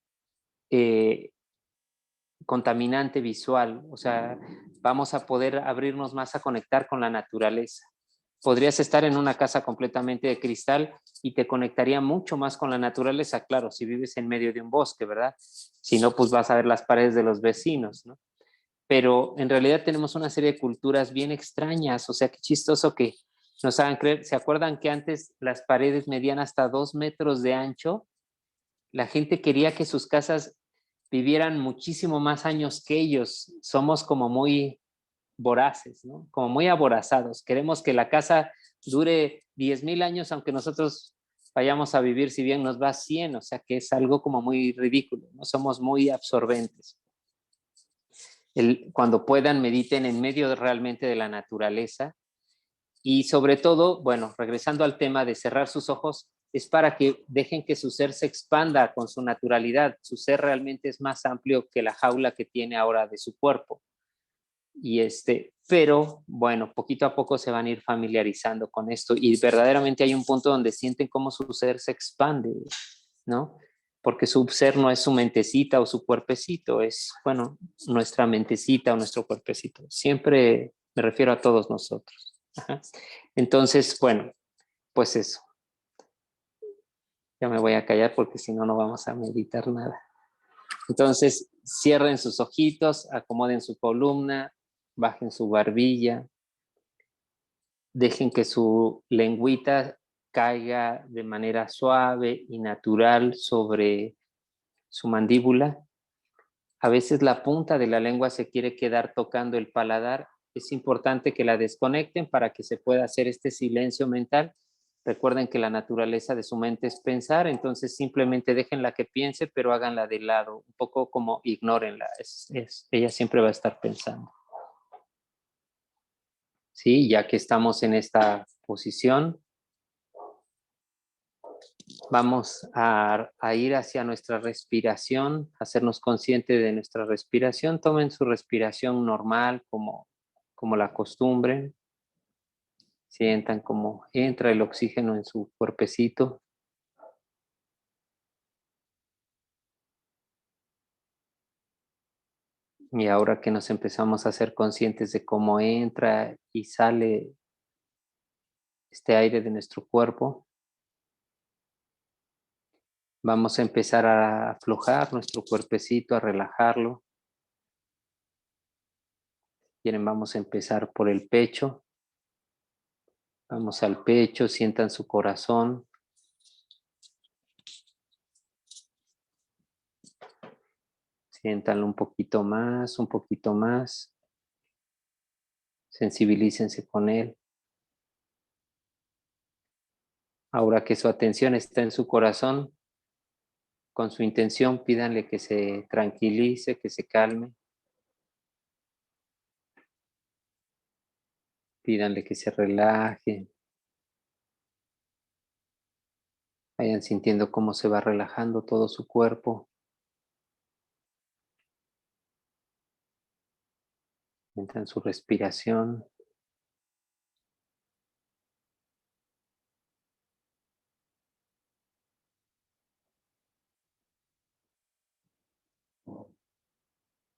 contaminante visual, o sea, vamos a poder abrirnos más a conectar con la naturaleza. Podrías estar en una casa completamente de cristal y te conectaría mucho más con la naturaleza, claro, si vives en medio de un bosque, ¿verdad? Si no, pues vas a ver las paredes de los vecinos, ¿no? Pero en realidad tenemos una serie de culturas bien extrañas, o sea, qué chistoso que nos hagan creer. ¿Se acuerdan que antes las paredes medían hasta 2 metros de ancho? La gente quería que sus casas vivieran muchísimo más años que ellos. Somos como muy voraces, ¿no? Como muy aborazados. Queremos que la casa dure 10,000 años, aunque nosotros vayamos a vivir, si bien nos va 100, o sea que es algo como muy ridículo, ¿no? Somos muy absorbentes. Cuando puedan, mediten en medio realmente de la naturaleza. Y sobre todo, bueno, regresando al tema de cerrar sus ojos, es para que dejen que su ser se expanda con su naturalidad. Su ser realmente es más amplio que la jaula que tiene ahora de su cuerpo. Pero bueno, poquito a poco se van a ir familiarizando con esto y verdaderamente hay un punto donde sienten cómo su ser se expande, ¿no? Porque su ser no es su mentecita o su cuerpecito, es, bueno, nuestra mentecita o nuestro cuerpecito. Siempre me refiero a todos nosotros. Ajá. Entonces, bueno, pues eso. Ya me voy a callar porque si no, no vamos a meditar nada. Entonces, cierren sus ojitos, acomoden su columna, bajen su barbilla, dejen que su lengüita caiga de manera suave y natural sobre su mandíbula. A veces la punta de la lengua se quiere quedar tocando el paladar. Es importante que la desconecten para que se pueda hacer este silencio mental. Recuerden que la naturaleza de su mente es pensar, entonces simplemente déjenla que piense, pero háganla de lado, un poco como ignórenla. Ella siempre va a estar pensando. Sí, ya que estamos en esta posición, vamos a ir hacia nuestra respiración, hacernos conscientes de nuestra respiración. Tomen su respiración normal como la costumbre. Sientan cómo entra el oxígeno en su cuerpecito. Y ahora que nos empezamos a ser conscientes de cómo entra y sale este aire de nuestro cuerpo, vamos a empezar a aflojar nuestro cuerpecito, a relajarlo. Quieren, vamos a empezar por el pecho. Vamos al pecho, sientan su corazón. Siéntanlo un poquito más, un poquito más. Sensibilícense con él. Ahora que su atención está en su corazón, con su intención pídanle que se tranquilice, que se calme. Pídanle que se relaje. Vayan sintiendo cómo se va relajando todo su cuerpo. Sientan su respiración.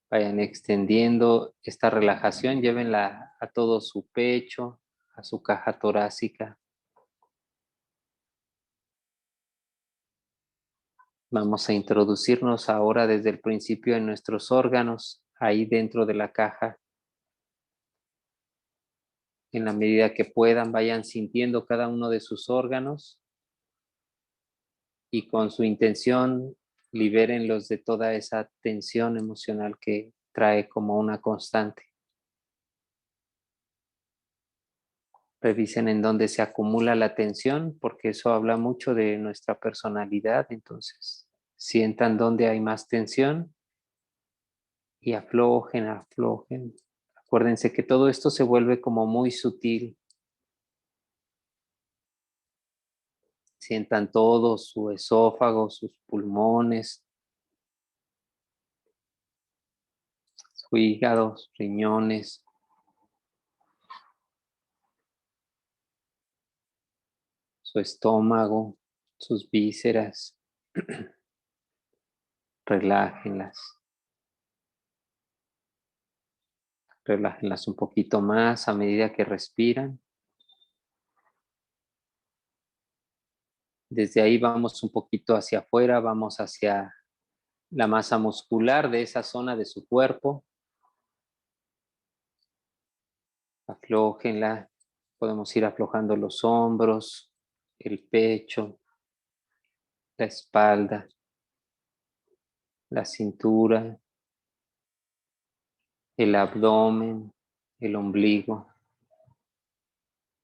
Vayan extendiendo esta relajación, llévenla a todo su pecho, a su caja torácica. Vamos a introducirnos ahora desde el principio en nuestros órganos, ahí dentro de la caja. En la medida que puedan, vayan sintiendo cada uno de sus órganos y con su intención libérenlos de toda esa tensión emocional que trae como una constante. Revisen en dónde se acumula la tensión, porque eso habla mucho de nuestra personalidad. Entonces, sientan dónde hay más tensión y aflojen, aflojen. Acuérdense que todo esto se vuelve como muy sutil. Sientan todo, su esófago, sus pulmones, su hígado, sus riñones, su estómago, sus vísceras. Relájenlas. Relájenlas un poquito más a medida que respiran. Desde ahí vamos un poquito hacia afuera, vamos hacia la masa muscular de esa zona de su cuerpo. Aflójenla. Podemos ir aflojando los hombros, el pecho, la espalda, la cintura, el abdomen, el ombligo,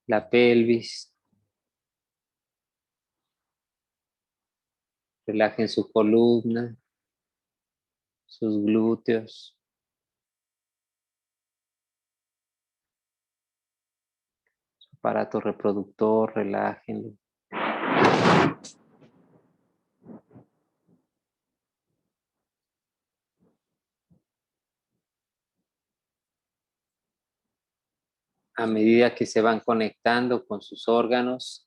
la pelvis. Relajen su columna, sus glúteos. Su aparato reproductor, relájenlo. A medida que se van conectando con sus órganos,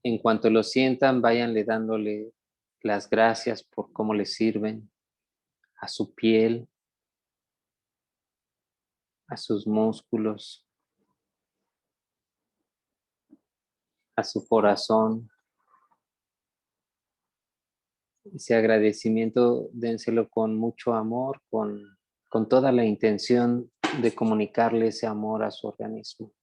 en cuanto lo sientan, váyanle dándole las gracias por cómo le sirven a su piel, a sus músculos, a su corazón. Ese agradecimiento dénselo con mucho amor, con toda la intención de comunicarle ese amor a su organismo.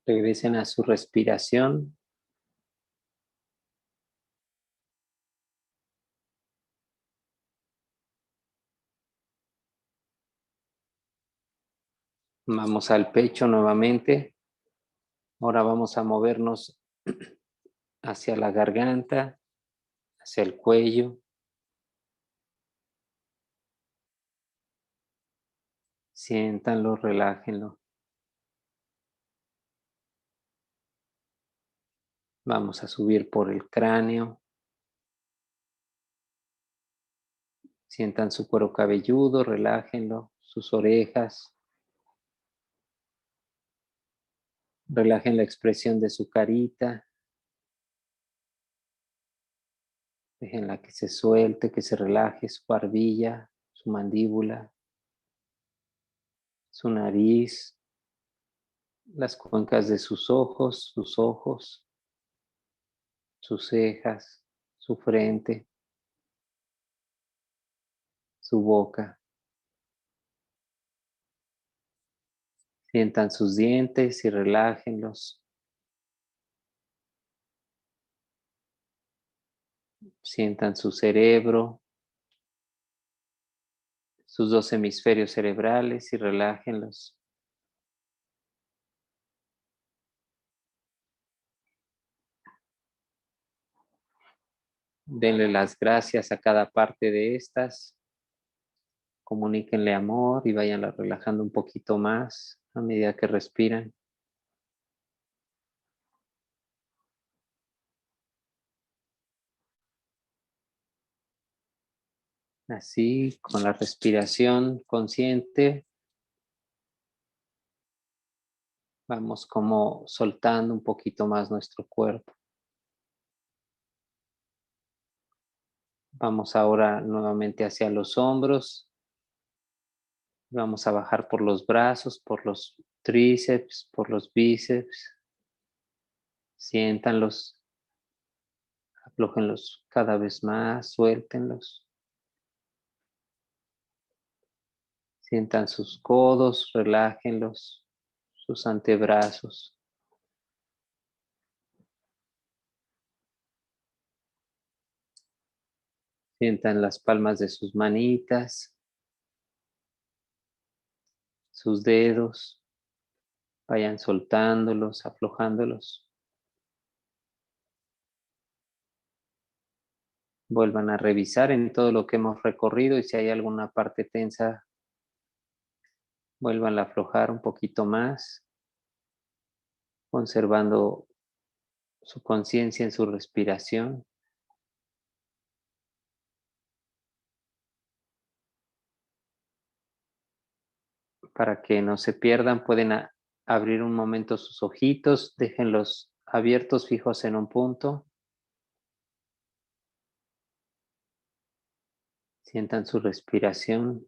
Regresen a su respiración. Vamos al pecho nuevamente. Ahora vamos a movernos hacia la garganta, hacia el cuello. Siéntanlo, relájenlo. Vamos a subir por el cráneo. Sientan su cuero cabelludo, relájenlo, sus orejas. Relajen la expresión de su carita. Déjenla que se suelte, que se relaje su barbilla, su mandíbula, su nariz, las cuencas de sus ojos, sus cejas, su frente, su boca. Sientan sus dientes y relájenlos. Sientan su cerebro, sus 2 hemisferios cerebrales y relájenlos. Denle las gracias a cada parte de estas. Comuníquenle amor y vayanla relajando un poquito más a medida que respiran. Así, con la respiración consciente, vamos como soltando un poquito más nuestro cuerpo. Vamos ahora nuevamente hacia los hombros. Vamos a bajar por los brazos, por los tríceps, por los bíceps. Siéntanlos, aflójenlos cada vez más, suéltenlos. Sientan sus codos, relájenlos, sus antebrazos. Sientan las palmas de sus manitas, sus dedos. Vayan soltándolos, aflojándolos. Vuelvan a revisar en todo lo que hemos recorrido y si hay alguna parte tensa, vuelvan a aflojar un poquito más, conservando su conciencia en su respiración. Para que no se pierdan, pueden abrir un momento sus ojitos, déjenlos abiertos, fijos en un punto. Sientan su respiración.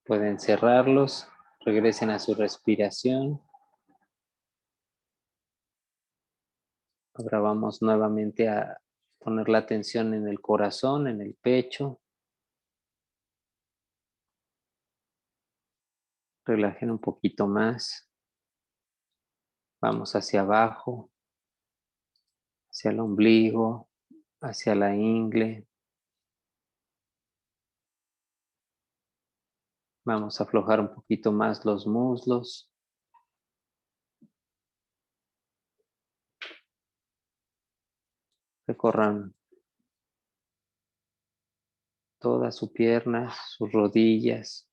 Pueden cerrarlos, regresen a su respiración. Ahora vamos nuevamente a poner la atención en el corazón, en el pecho. Relajen un poquito más. Vamos hacia abajo, hacia el ombligo, hacia la ingle. Vamos a aflojar un poquito más los muslos. Recorran toda su pierna, sus rodillas.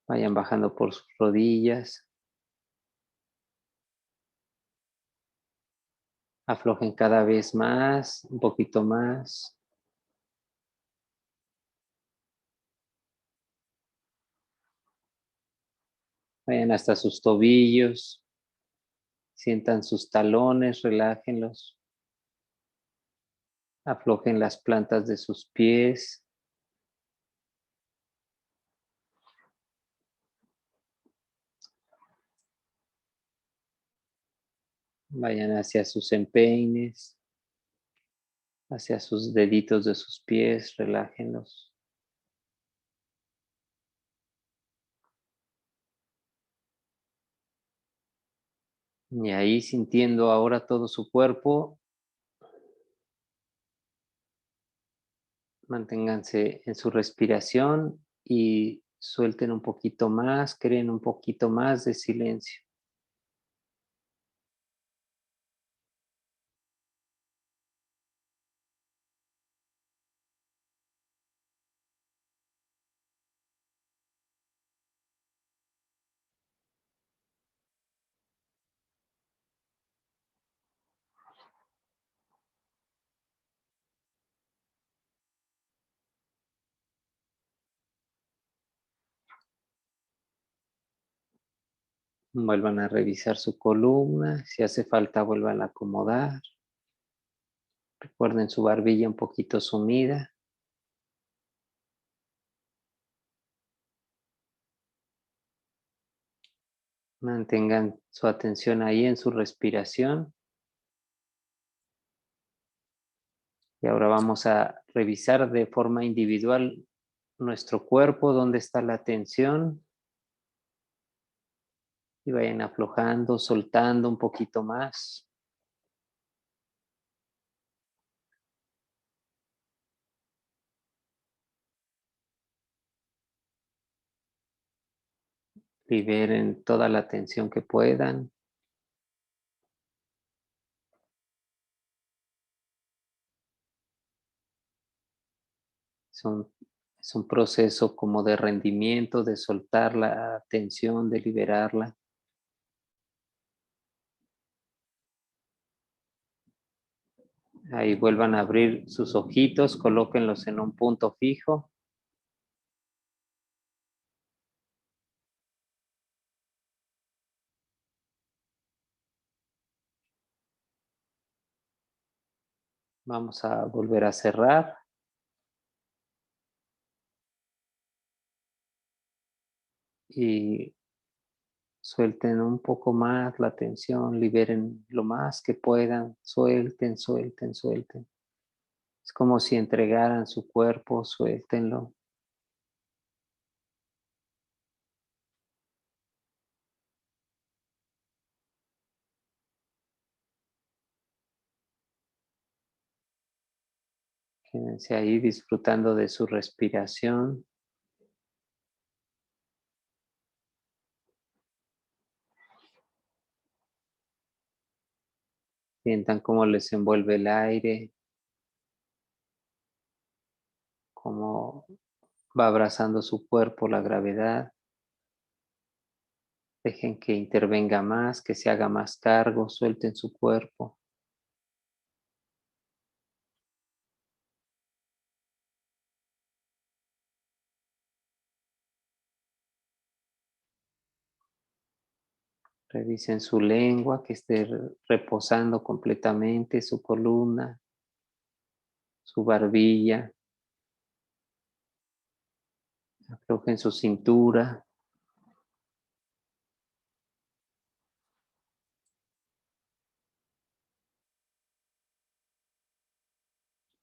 Vayan bajando por sus rodillas. Aflojen cada vez más, un poquito más. Vayan hasta sus tobillos. Sientan sus talones, relájenlos. Aflojen las plantas de sus pies. Vayan hacia sus empeines, hacia sus deditos de sus pies, relájenlos. Y ahí sintiendo ahora todo su cuerpo, manténganse en su respiración y suelten un poquito más, creen un poquito más de silencio. Vuelvan a revisar su columna, si hace falta vuelvan a acomodar. Recuerden su barbilla un poquito sumida. Mantengan su atención ahí en su respiración. Y ahora vamos a revisar de forma individual nuestro cuerpo, dónde está la tensión. Y vayan aflojando, soltando un poquito más. Liberen toda la tensión que puedan. Es un proceso como de rendimiento, de soltar la tensión, de liberarla. Ahí vuelvan a abrir sus ojitos, colóquenlos en un punto fijo. Vamos a volver a cerrar. Y suelten un poco más la tensión, liberen lo más que puedan, suelten, suelten, suelten. Es como si entregaran su cuerpo, suéltenlo. Quédense ahí disfrutando de su respiración. Sientan cómo les envuelve el aire, cómo va abrazando su cuerpo la gravedad. Dejen que intervenga más, que se haga más cargo, suelten su cuerpo. Revisen su lengua, que esté reposando completamente, su columna, su barbilla. Aflojen su cintura.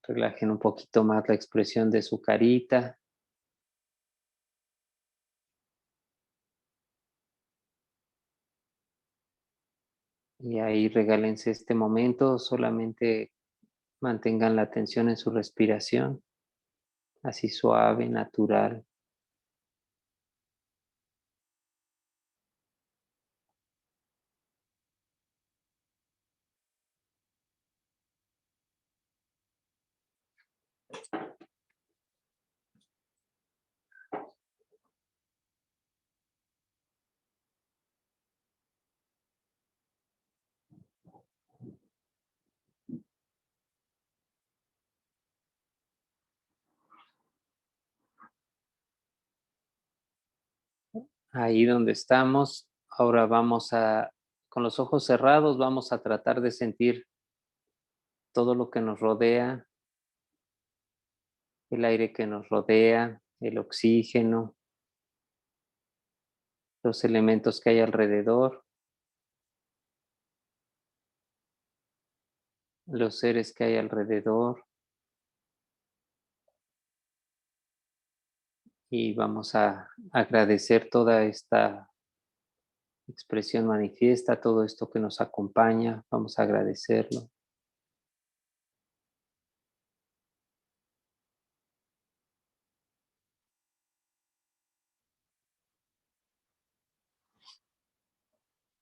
Relajen un poquito más la expresión de su carita. Y ahí regálense este momento, solamente mantengan la atención en su respiración, así suave, natural. Ahí donde estamos, ahora con los ojos cerrados, vamos a tratar de sentir todo lo que nos rodea, el aire que nos rodea, el oxígeno, los elementos que hay alrededor, los seres que hay alrededor. Y vamos a agradecer toda esta expresión manifiesta, todo esto que nos acompaña, vamos a agradecerlo.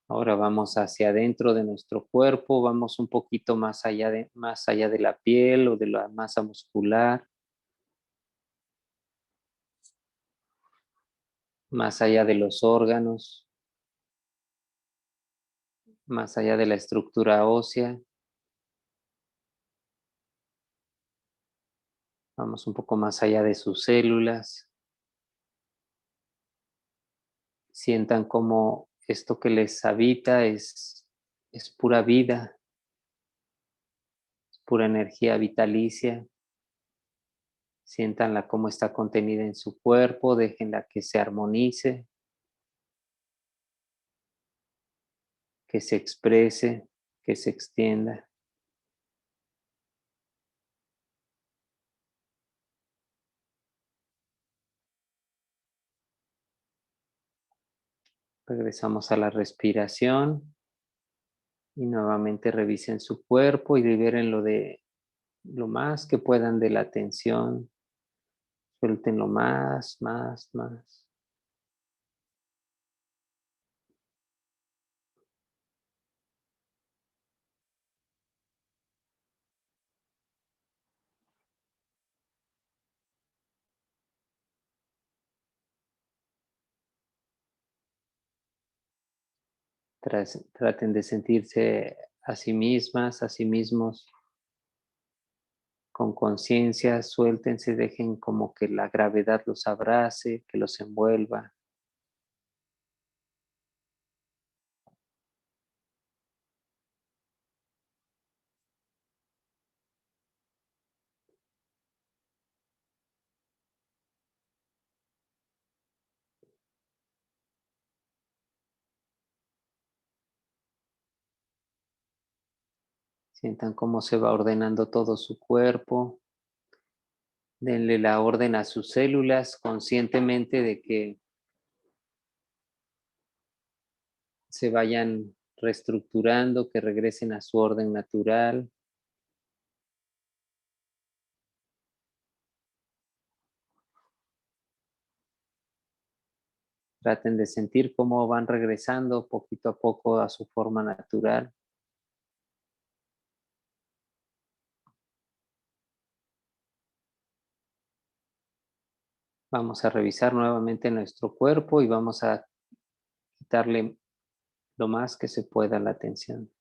Ahora vamos hacia adentro de nuestro cuerpo, vamos un poquito más allá de la piel o de la masa muscular, más allá de los órganos, más allá de la estructura ósea. Vamos un poco más allá de sus células. Sientan como esto que les habita es pura vida, es pura energía vitalicia. Siéntanla como está contenida en su cuerpo, déjenla que se armonice, que se exprese, que se extienda. Regresamos a la respiración y nuevamente revisen su cuerpo y liberen lo más que puedan de la tensión. Suéltenlo más. Traten de sentirse a sí mismas, a sí mismos con conciencia, suéltense, dejen como que la gravedad los abrace, que los envuelva. Sientan cómo se va ordenando todo su cuerpo. Denle la orden a sus células conscientemente de que se vayan reestructurando, que regresen a su orden natural. Traten de sentir cómo van regresando poquito a poco a su forma natural. Vamos a revisar nuevamente nuestro cuerpo y vamos a quitarle lo más que se pueda la tensión.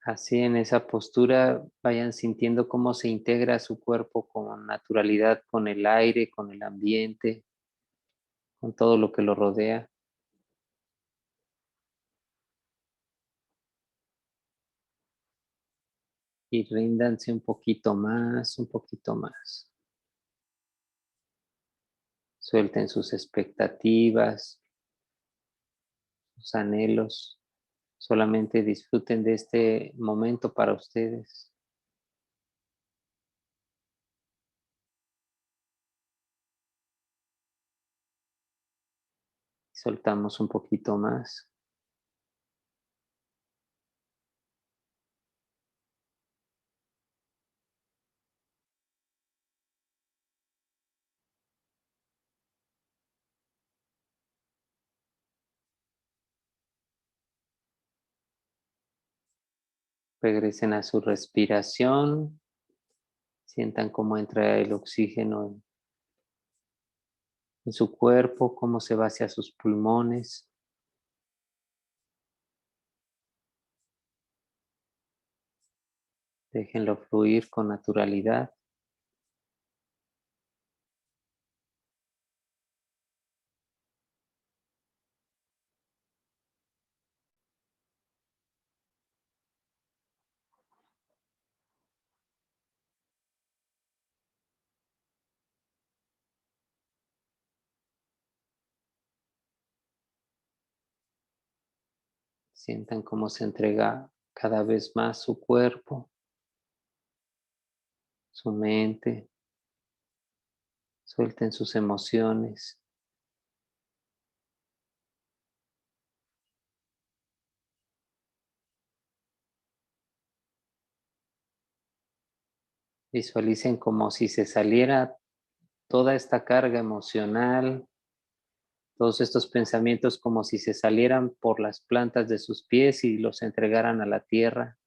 Así en esa postura vayan sintiendo cómo se integra su cuerpo con naturalidad, con el aire, con el ambiente, con todo lo que lo rodea. Y ríndanse un poquito más, un poquito más. Suelten sus expectativas, sus anhelos. Solamente disfruten de este momento para ustedes. Soltamos un poquito más. Regresen a su respiración. Sientan cómo entra el oxígeno en su cuerpo, cómo se va hacia sus pulmones. Déjenlo fluir con naturalidad. Sientan cómo se entrega cada vez más su cuerpo, su mente. Suelten sus emociones. Visualicen como si se saliera toda esta carga emocional, todos estos pensamientos como si se salieran por las plantas de sus pies y los entregaran a la tierra.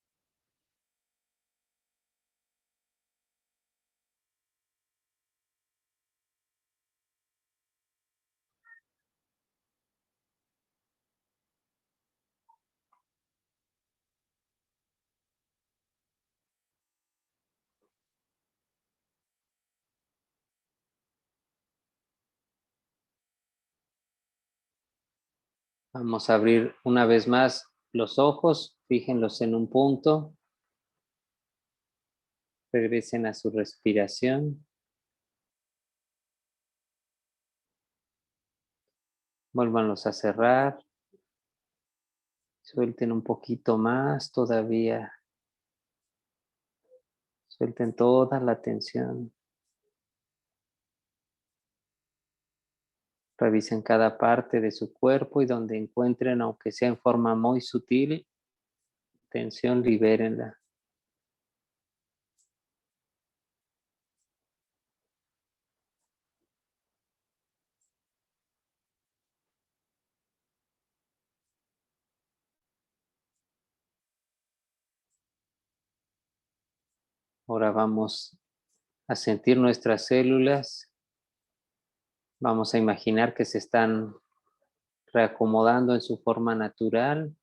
Vamos a abrir una vez más los ojos, fíjenlos en un punto. Regresen a su respiración. Vuélvanlos a cerrar. Suelten un poquito más todavía. Suelten toda la tensión. Revisen cada parte de su cuerpo y donde encuentren, aunque sea en forma muy sutil, tensión, libérenla. Ahora vamos a sentir nuestras células. Vamos a imaginar que se están reacomodando en su forma natural.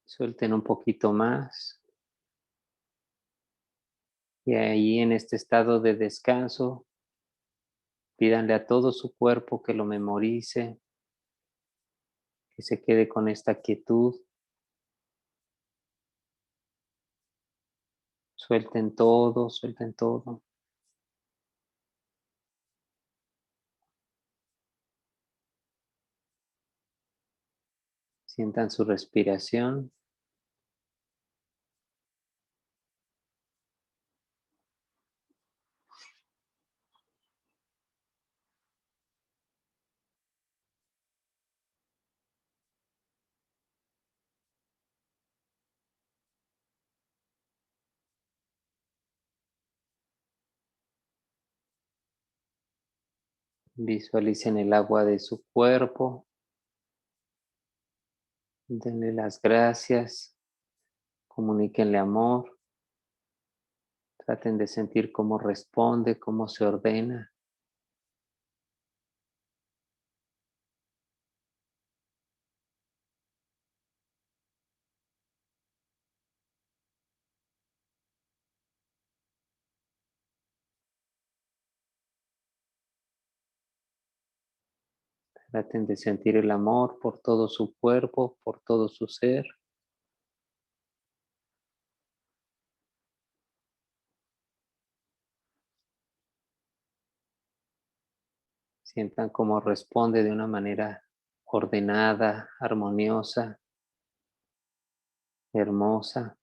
Suelten un poquito más. Y ahí en este estado de descanso, pídanle a todo su cuerpo que lo memorice, que se quede con esta quietud. Suelten todo, suelten todo. Sientan su respiración. Visualicen el agua de su cuerpo. Denle las gracias. Comuníquenle amor. Traten de sentir cómo responde, cómo se ordena. Traten de sentir el amor por todo su cuerpo, por todo su ser. Sientan cómo responde de una manera ordenada, armoniosa, hermosa.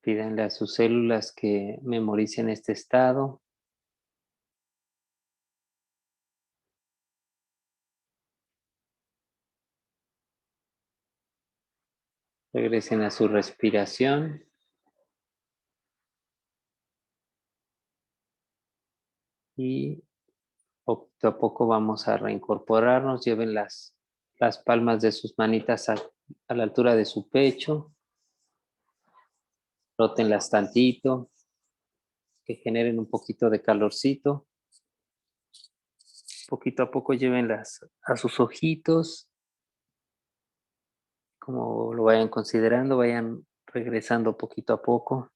Pídanle a sus células que memoricen este estado. Regresen a su respiración. Y poquito a poco vamos a reincorporarnos. Lleven las palmas de sus manitas a la altura de su pecho. Rótenlas tantito. Que generen un poquito de calorcito. Poquito a poco llévenlas a sus ojitos. Como lo vayan considerando, vayan regresando poquito a poco.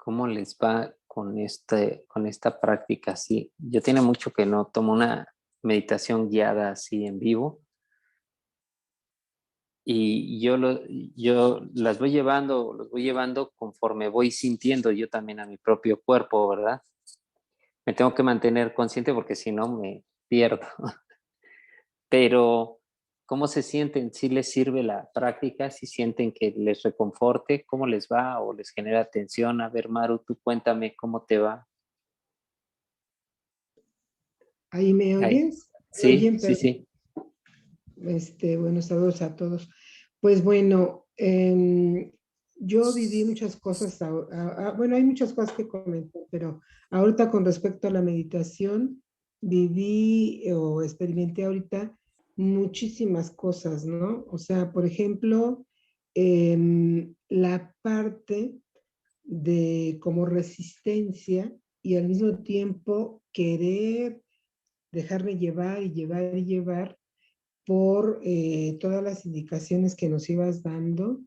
¿Cómo les va con esta práctica así? Yo tiene mucho que no tomo una meditación guiada así en vivo. Y yo los voy llevando conforme voy sintiendo yo también a mi propio cuerpo, ¿verdad? Me tengo que mantener consciente porque si no me pierdo. Pero, ¿cómo se sienten? ¿Sí les sirve la práctica? ¿Sí sienten que les reconforte? ¿Cómo les va? ¿O les genera tensión? A ver, Maru, tú cuéntame cómo te va. ¿Ahí me oyes? Sí, Oyen, sí, sí. Buenos saludos a todos. Pues bueno, yo viví muchas cosas, bueno, hay muchas cosas que comentar, pero ahorita con respecto a la meditación, viví o experimenté ahorita muchísimas cosas, ¿no? O sea, por ejemplo, la parte de como resistencia y al mismo tiempo querer dejarme llevar y llevar y llevar por todas las indicaciones que nos ibas dando,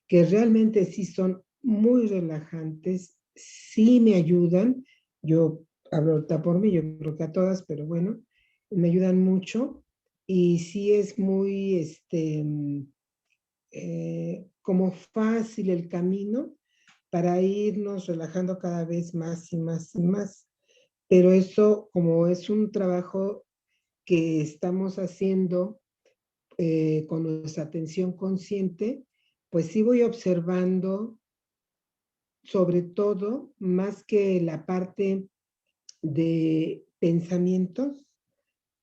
que realmente sí son muy relajantes, sí me ayudan. Yo hablo ahorita por mí, yo creo que a todas, pero bueno, me ayudan mucho y sí es muy, como fácil el camino para irnos relajando cada vez más y más y más. Pero eso, como es un trabajo que estamos haciendo con nuestra atención consciente, pues sí voy observando sobre todo más que la parte de pensamientos,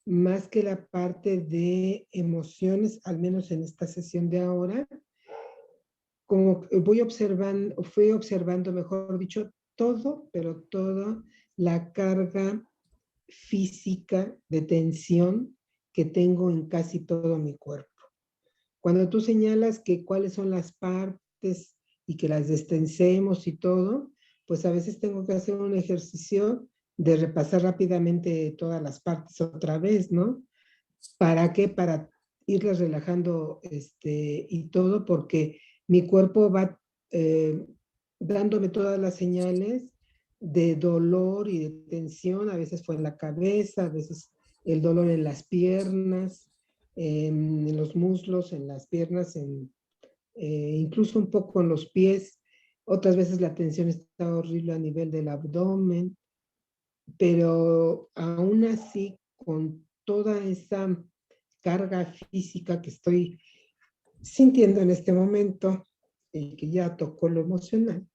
más que la parte de emociones, al menos en esta sesión de ahora, como fui observando, mejor dicho, todo, pero toda la carga física de tensión que tengo en casi todo mi cuerpo. Cuando tú señalas que cuáles son las partes y que las destensemos y todo, pues a veces tengo que hacer un ejercicio de repasar rápidamente todas las partes otra vez, ¿no? ¿Para qué? Para irlas relajando y todo, porque mi cuerpo va eh, dándome todas las señales de dolor y de tensión. A veces fue en la cabeza, a veces el dolor en las piernas, en los muslos, en las piernas, incluso un poco en los pies. Otras veces la tensión está horrible a nivel del abdomen, pero aún así, con toda esa carga física que estoy sintiendo en este momento y que ya tocó lo emocional,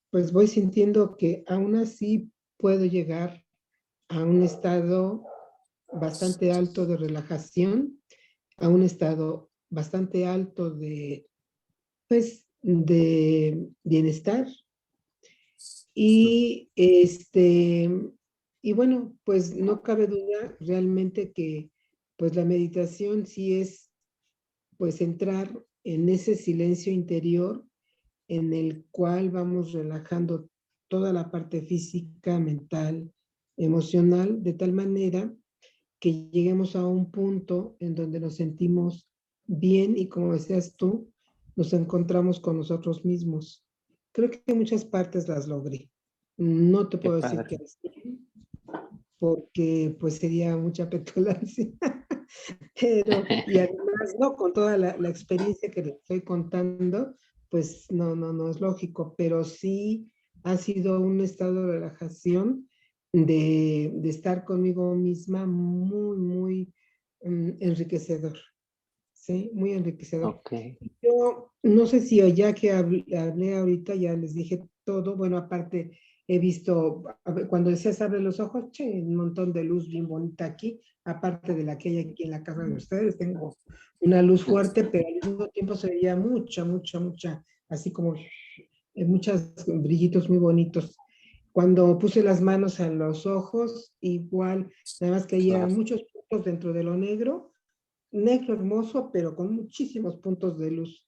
pues voy sintiendo que aún así puedo llegar a un estado bastante alto de relajación, a un estado bastante alto de, pues, de bienestar. Y y bueno, pues no cabe duda realmente que pues la meditación sí es pues entrar en ese silencio interior en el cual vamos relajando toda la parte física, mental, emocional, de tal manera que lleguemos a un punto en donde nos sentimos bien y como decías tú, nos encontramos con nosotros mismos. Creo que en muchas partes las logré. No te Qué puedo decir padre. que sí, porque pues sería mucha petulancia. Pero, y además, no, con toda la experiencia que les estoy contando, pues no es lógico, pero sí ha sido un estado de relajación, de estar conmigo misma muy enriquecedor, ¿sí? Muy enriquecedor. Ok. Yo no sé si ya que hablé ahorita, ya les dije todo. Bueno, aparte he visto, cuando decías abre los ojos, che, un montón de luz bien bonita aquí, aparte de la que hay aquí en la casa de ustedes, tengo una luz fuerte, pero al mismo tiempo se veía mucha, así como muchos brillitos muy bonitos. Cuando puse las manos en los ojos, igual, nada más que había Claro, muchos puntos dentro de lo negro, negro hermoso, pero con muchísimos puntos de luz.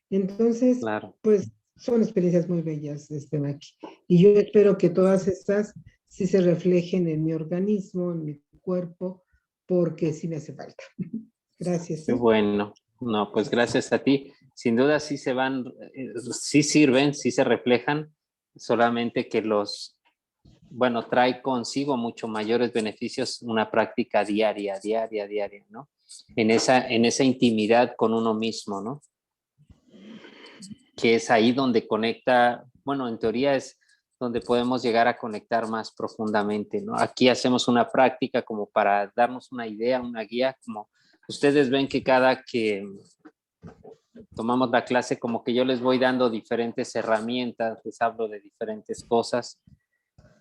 Entonces, claro. pues son experiencias muy bellas, Maki. Y yo espero que todas estas sí se reflejen en mi organismo, en mi cuerpo, porque sí me hace falta. Gracias. Qué bueno. No, pues gracias a ti. Sin duda sí se van, sí sirven, sí se reflejan, solamente que bueno, trae consigo mucho mayores beneficios una práctica diaria, ¿no? En esa intimidad con uno mismo, ¿no? Que es ahí donde conecta, bueno, en teoría es donde podemos llegar a conectar más profundamente, ¿no? Aquí hacemos una práctica como para darnos una idea, una guía, como ustedes ven que cada que tomamos la clase, como que yo les voy dando diferentes herramientas, les hablo de diferentes cosas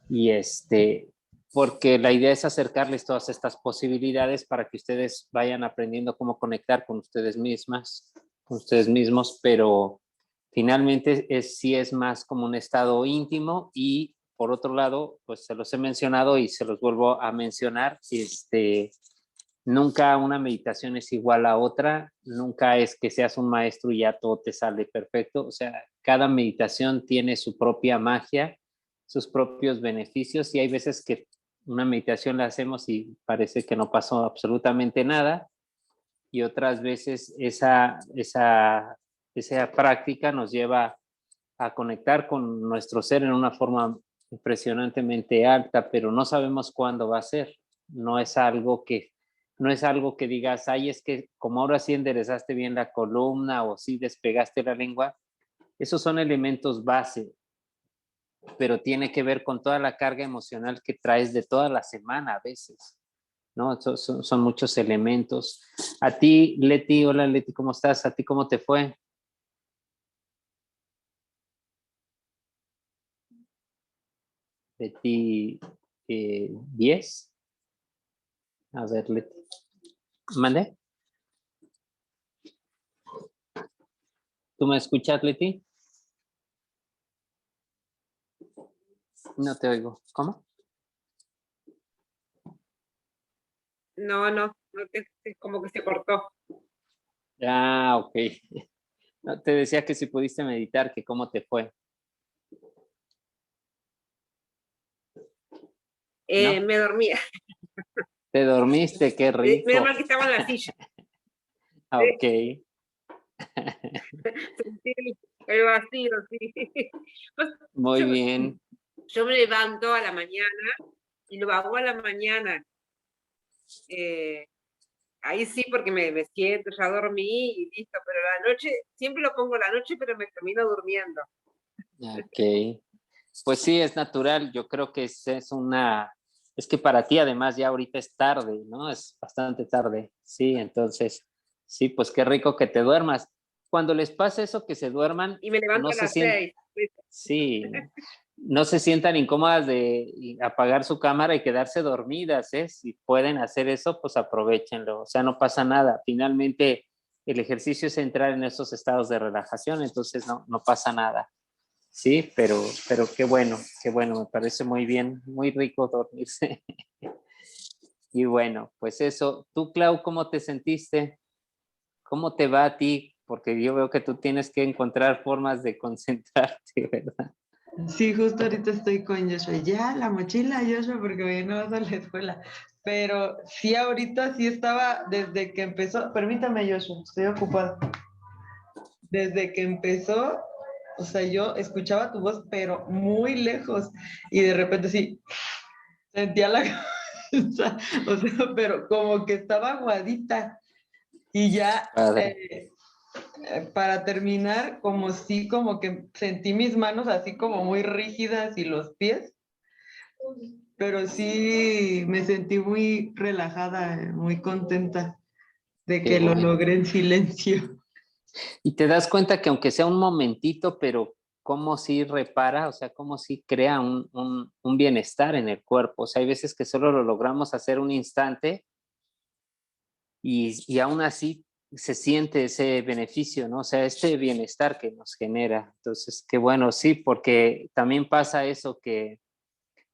y porque la idea es acercarles todas estas posibilidades para que ustedes vayan aprendiendo cómo conectar con ustedes mismas, con ustedes mismos, pero finalmente sí es más como un estado íntimo. Y por otro lado, pues se los he mencionado y se los vuelvo a mencionar, nunca una meditación es igual a otra, nunca es que seas un maestro y ya todo te sale perfecto. O sea, cada meditación tiene su propia magia, sus propios beneficios, y hay veces que una meditación la hacemos y parece que no pasó absolutamente nada, y otras veces esa práctica nos lleva a conectar con nuestro ser en una forma impresionantemente alta, pero no sabemos cuándo va a ser. No es algo que digas, ay, es que como ahora sí enderezaste bien la columna o sí despegaste la lengua. Esos son elementos base, pero tiene que ver con toda la carga emocional que traes de toda la semana a veces, ¿no? Son muchos elementos. A ti, Leti, hola Leti, ¿cómo estás? ¿A ti cómo te fue? Leti, 10. A ver, Leti. ¿Mande? ¿Tú me escuchas, Leti? No te oigo. ¿Cómo? No, como que se cortó. Ah, ok. No, te decía que si pudiste meditar, que cómo te fue. ¿No? Me dormía. Te dormiste, qué rico. Menos mal que estaba en la silla. Ok. Sentí el vacío, sí. Pues, Muy bien. Yo me levanto a la mañana y lo hago a la mañana. Ahí sí, porque me siento, ya dormí y listo, pero la noche, siempre lo pongo la noche, pero me termino durmiendo. Ok. Pues sí, es natural. Yo creo que es que para ti además ya ahorita es tarde, ¿no? Es bastante tarde. Sí, entonces, sí, pues qué rico que te duermas. Cuando les pasa eso, que se duerman, Y me levanto no a se las sientan, 6. sí, no se sientan incómodas de apagar su cámara y quedarse dormidas, ¿eh? Si pueden hacer eso, pues aprovechenlo. O sea, no pasa nada. Finalmente, el ejercicio es entrar en esos estados de relajación, entonces no pasa nada. Sí, pero qué bueno, me parece muy bien, muy rico dormirse. Y bueno, pues eso. Tú, Clau, ¿cómo te sentiste? ¿Cómo te va a ti? Porque yo veo que tú tienes que encontrar formas de concentrarte, ¿verdad? Sí, justo ahorita estoy con Joshua. Ya, la mochila, Joshua, porque me no vas a la escuela. Pero sí, ahorita sí estaba desde que empezó. Permítame, Joshua, estoy ocupada. Desde que empezó, o sea, yo escuchaba tu voz, pero muy lejos. Y de repente sí, sentía la cabeza, o sea, pero como que estaba aguadita. Y ya, para terminar, como que sentí mis manos así como muy rígidas y los pies, pero sí me sentí muy relajada, muy contenta de Qué que lo bueno. logré en silencio. Y te das cuenta que aunque sea un momentito, pero cómo sí repara, o sea, cómo sí crea un bienestar en el cuerpo. O sea, hay veces que solo lo logramos hacer un instante y aún así se siente ese beneficio, ¿no? O sea, este bienestar que nos genera. Entonces, qué bueno, sí, porque también pasa eso que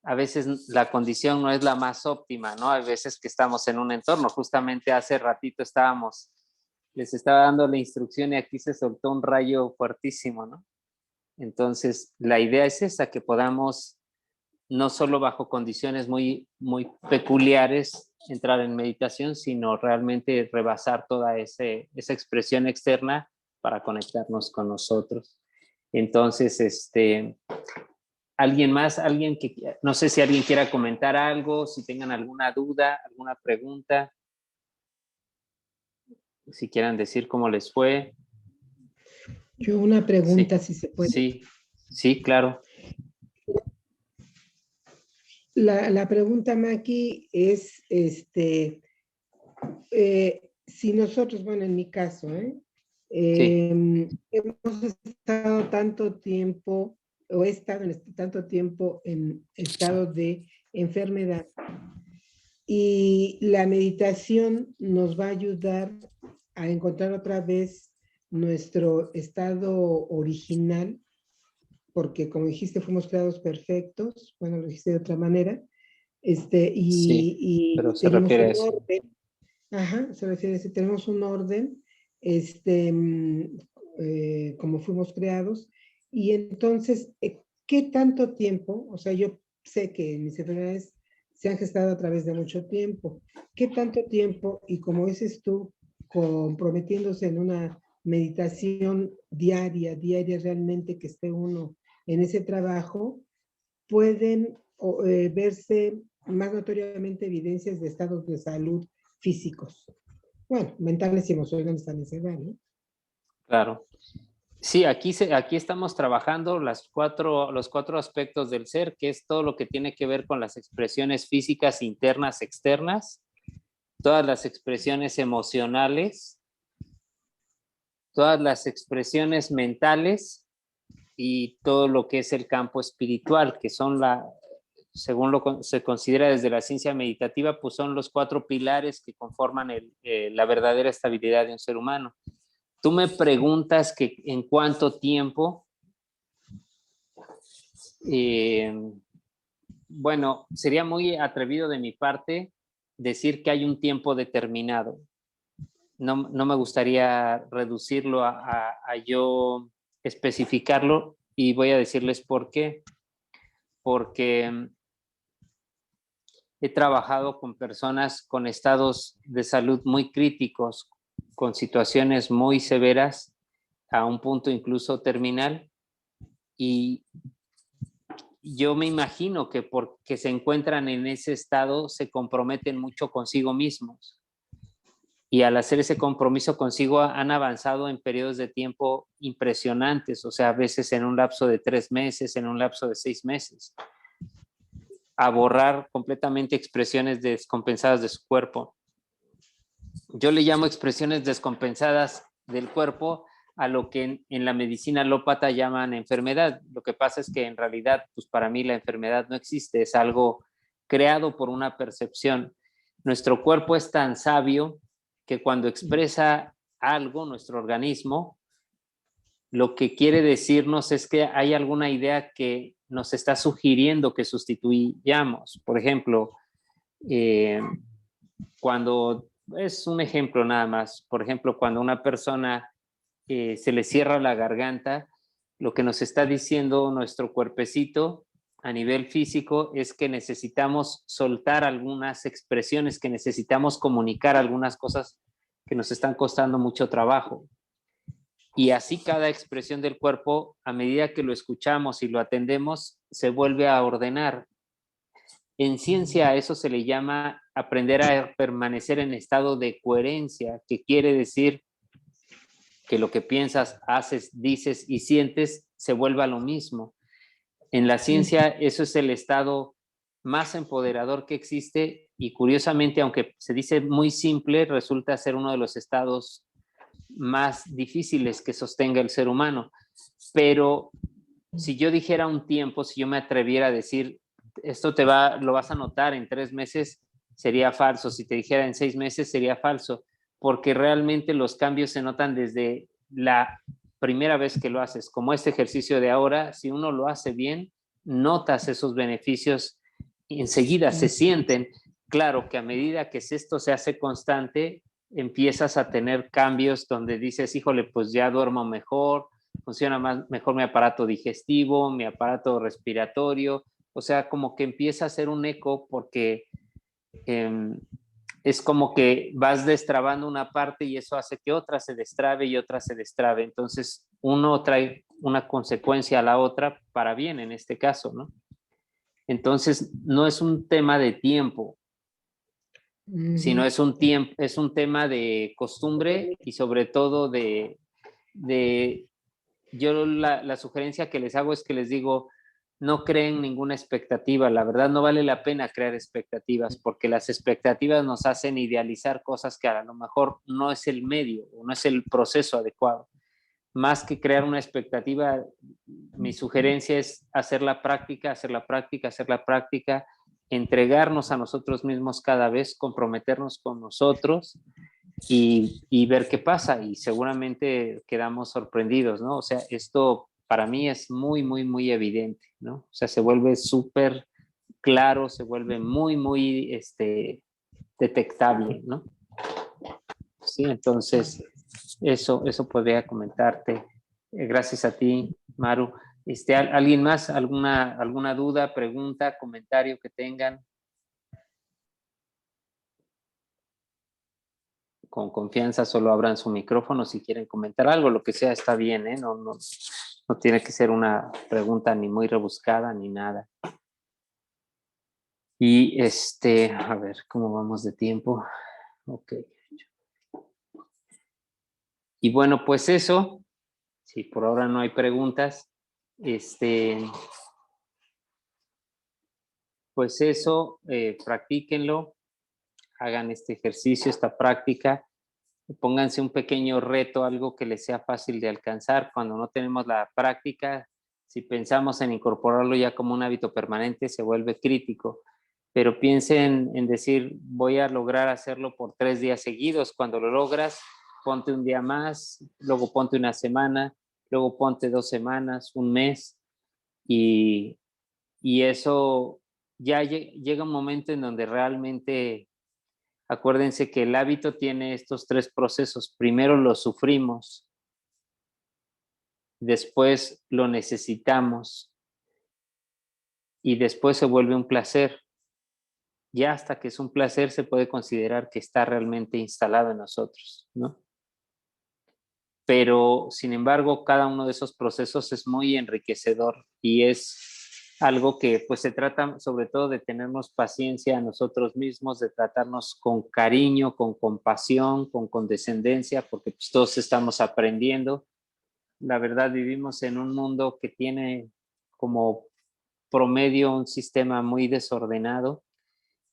a veces la condición no es la más óptima, ¿no? Hay veces que estamos en un entorno. Justamente hace ratito les estaba dando la instrucción y aquí se soltó un rayo fuertísimo, ¿no? Entonces, la idea es esa, que podamos, no solo bajo condiciones muy, muy peculiares, entrar en meditación, sino realmente rebasar toda esa expresión externa para conectarnos con nosotros. Entonces, ¿alguien más? No sé si alguien quiera comentar algo, si tengan alguna duda, alguna pregunta, si quieran decir cómo les fue. Yo una pregunta, Sí, si se puede. sí, claro. La pregunta, Maki, es, si nosotros, bueno, en mi caso, Sí. hemos estado tanto tiempo, o he estado en tanto tiempo en estado de enfermedad. Y la meditación nos va a ayudar a encontrar otra vez nuestro estado original, porque como dijiste, fuimos creados perfectos, bueno, lo dijiste de otra manera, Sí, pero se tenemos refiere a un eso. orden, ajá, se refiere a eso, tenemos un orden, como fuimos creados, y entonces, ¿qué tanto tiempo? O sea, yo sé que mis enfermedades se han gestado a través de mucho tiempo. ¿Qué tanto tiempo? Y como dices tú, comprometiéndose en una meditación diaria realmente que esté uno en ese trabajo, pueden verse más notoriamente evidencias de estados de salud físicos. Bueno, mentales y emocionales también se dan, ¿no? Claro. Sí, aquí estamos trabajando los cuatro aspectos del ser, que es todo lo que tiene que ver con las expresiones físicas internas, externas, todas las expresiones emocionales, todas las expresiones mentales y todo lo que es el campo espiritual, que son según se considera desde la ciencia meditativa, pues son los 4 pilares que conforman la verdadera estabilidad de un ser humano. Tú me preguntas que en cuánto tiempo. Bueno, sería muy atrevido de mi parte decir que hay un tiempo determinado. No me gustaría reducirlo a yo especificarlo, y voy a decirles por qué. Porque he trabajado con personas con estados de salud muy críticos, con situaciones muy severas, a un punto incluso terminal, y yo me imagino que porque se encuentran en ese estado se comprometen mucho consigo mismos, y al hacer ese compromiso consigo han avanzado en periodos de tiempo impresionantes, o sea, a veces en un lapso de 3 meses, en un lapso de 6 meses, a borrar completamente expresiones descompensadas de su cuerpo. Yo le llamo expresiones descompensadas del cuerpo a lo que en la medicina alópata llaman enfermedad. Lo que pasa es que en realidad, pues para mí la enfermedad no existe, es algo creado por una percepción. Nuestro cuerpo es tan sabio que cuando expresa algo, nuestro organismo, lo que quiere decirnos es que hay alguna idea que nos está sugiriendo que sustituyamos. Por ejemplo, cuando, es un ejemplo nada más, por ejemplo, cuando una persona se le cierra la garganta, lo que nos está diciendo nuestro cuerpecito a nivel físico es que necesitamos soltar algunas expresiones, que necesitamos comunicar algunas cosas que nos están costando mucho trabajo. Y así cada expresión del cuerpo, a medida que lo escuchamos y lo atendemos, se vuelve a ordenar. En ciencia a eso se le llama aprender a permanecer en estado de coherencia, que quiere decir que lo que piensas, haces, dices y sientes se vuelva lo mismo. En la ciencia eso es el estado más empoderador que existe, y curiosamente, aunque se dice muy simple, resulta ser uno de los estados más difíciles que sostenga el ser humano. Pero si yo dijera un tiempo, si yo me atreviera a decir, esto lo vas a notar en 3 meses, sería falso. Si te dijera en 6 meses, sería falso, porque realmente los cambios se notan desde la primera vez que lo haces. Como este ejercicio de ahora, si uno lo hace bien, notas esos beneficios y enseguida se sienten. Claro que a medida que esto se hace constante, empiezas a tener cambios donde dices, híjole, pues ya duermo mejor, funciona mejor mi aparato digestivo, mi aparato respiratorio, o sea, como que empieza a hacer un eco, porque es como que vas destrabando una parte y eso hace que otra se destrabe y otra se destrabe. Entonces, uno trae una consecuencia a la otra para bien en este caso, ¿no? Entonces, no es un tema de tiempo, sino es un tema de costumbre y sobre todo yo la sugerencia que les hago es que les digo, no creen ninguna expectativa. La verdad, no vale la pena crear expectativas, porque las expectativas nos hacen idealizar cosas que a lo mejor no es el medio o no es el proceso adecuado. Más que crear una expectativa, mi sugerencia es hacer la práctica, entregarnos a nosotros mismos cada vez, comprometernos con nosotros y ver qué pasa, y seguramente quedamos sorprendidos, ¿no? O sea, esto para mí es muy, muy, muy evidente, ¿no? O sea, se vuelve súper claro, se vuelve muy, muy detectable, ¿no? Sí, entonces eso podría comentarte. Gracias a ti, Maru. ¿Alguien más? ¿Alguna duda, pregunta, comentario que tengan? Con confianza solo abran su micrófono si quieren comentar algo, lo que sea está bien, ¿eh? No tiene que ser una pregunta ni muy rebuscada ni nada. Y a ver, ¿cómo vamos de tiempo? Ok. Y bueno, pues eso, si por ahora no hay preguntas, pues eso, practíquenlo, hagan este ejercicio, esta práctica, pónganse un pequeño reto, algo que les sea fácil de alcanzar. Cuando no tenemos la práctica, si pensamos en incorporarlo ya como un hábito permanente, se vuelve crítico. Pero piensen en decir, voy a lograr hacerlo por 3 días seguidos. Cuando lo logras, ponte un día más, luego ponte una semana, luego ponte 2 semanas, un mes, y eso ya llega un momento en donde realmente, acuérdense que el hábito tiene estos 3 procesos. Primero lo sufrimos, después lo necesitamos y después se vuelve un placer. Ya hasta que es un placer se puede considerar que está realmente instalado en nosotros, ¿no? Pero, sin embargo, cada uno de esos procesos es muy enriquecedor y es algo que pues se trata sobre todo de tenernos paciencia a nosotros mismos, de tratarnos con cariño, con compasión, con condescendencia, porque pues todos estamos aprendiendo. La verdad, vivimos en un mundo que tiene como promedio un sistema muy desordenado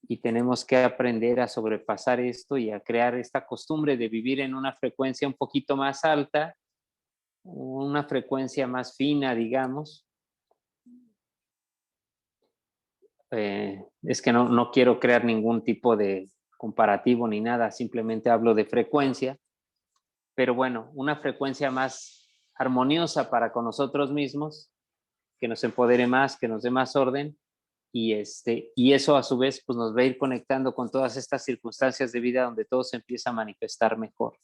y tenemos que aprender a sobrepasar esto y a crear esta costumbre de vivir en una frecuencia un poquito más alta, una frecuencia más fina, digamos. Es que no quiero crear ningún tipo de comparativo ni nada, simplemente hablo de frecuencia, pero bueno, una frecuencia más armoniosa para con nosotros mismos, que nos empodere más, que nos dé más orden, y eso a su vez pues nos va a ir conectando con todas estas circunstancias de vida donde todo se empieza a manifestar mejor.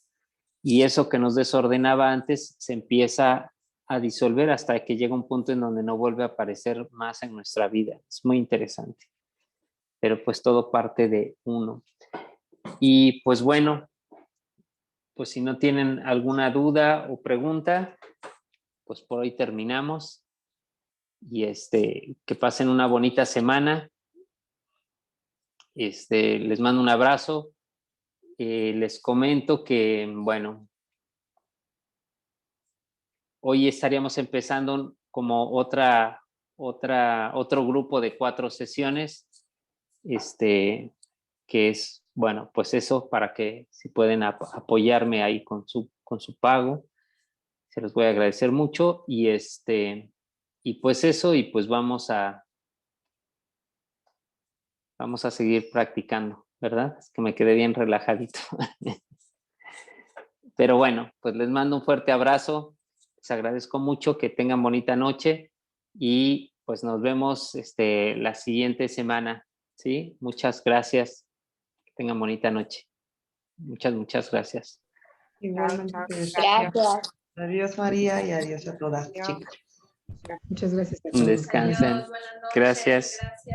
Y eso que nos desordenaba antes se empieza a disolver hasta que llega un punto en donde no vuelve a aparecer más en nuestra vida. Es muy interesante. Pero pues todo parte de uno. Y pues bueno, pues si no tienen alguna duda o pregunta, pues por hoy terminamos. Y que pasen una bonita semana. Les mando un abrazo. Les comento que, bueno, hoy estaríamos empezando como otro grupo de 4 sesiones, que es, bueno, pues eso, para que si pueden apoyarme ahí con su pago, se los voy a agradecer mucho. Y pues eso, y pues vamos a seguir practicando, ¿verdad? Es que me quedé bien relajadito. Pero bueno, pues les mando un fuerte abrazo. Les agradezco mucho, que tengan bonita noche y pues nos vemos la siguiente semana, ¿sí? Muchas gracias. Que tengan bonita noche. Muchas gracias. Igualmente. Gracias. Adiós, María, y adiós a todas, chicas. Muchas gracias a todos. Descansen. Adiós, buenas noches, Gracias. Gracias.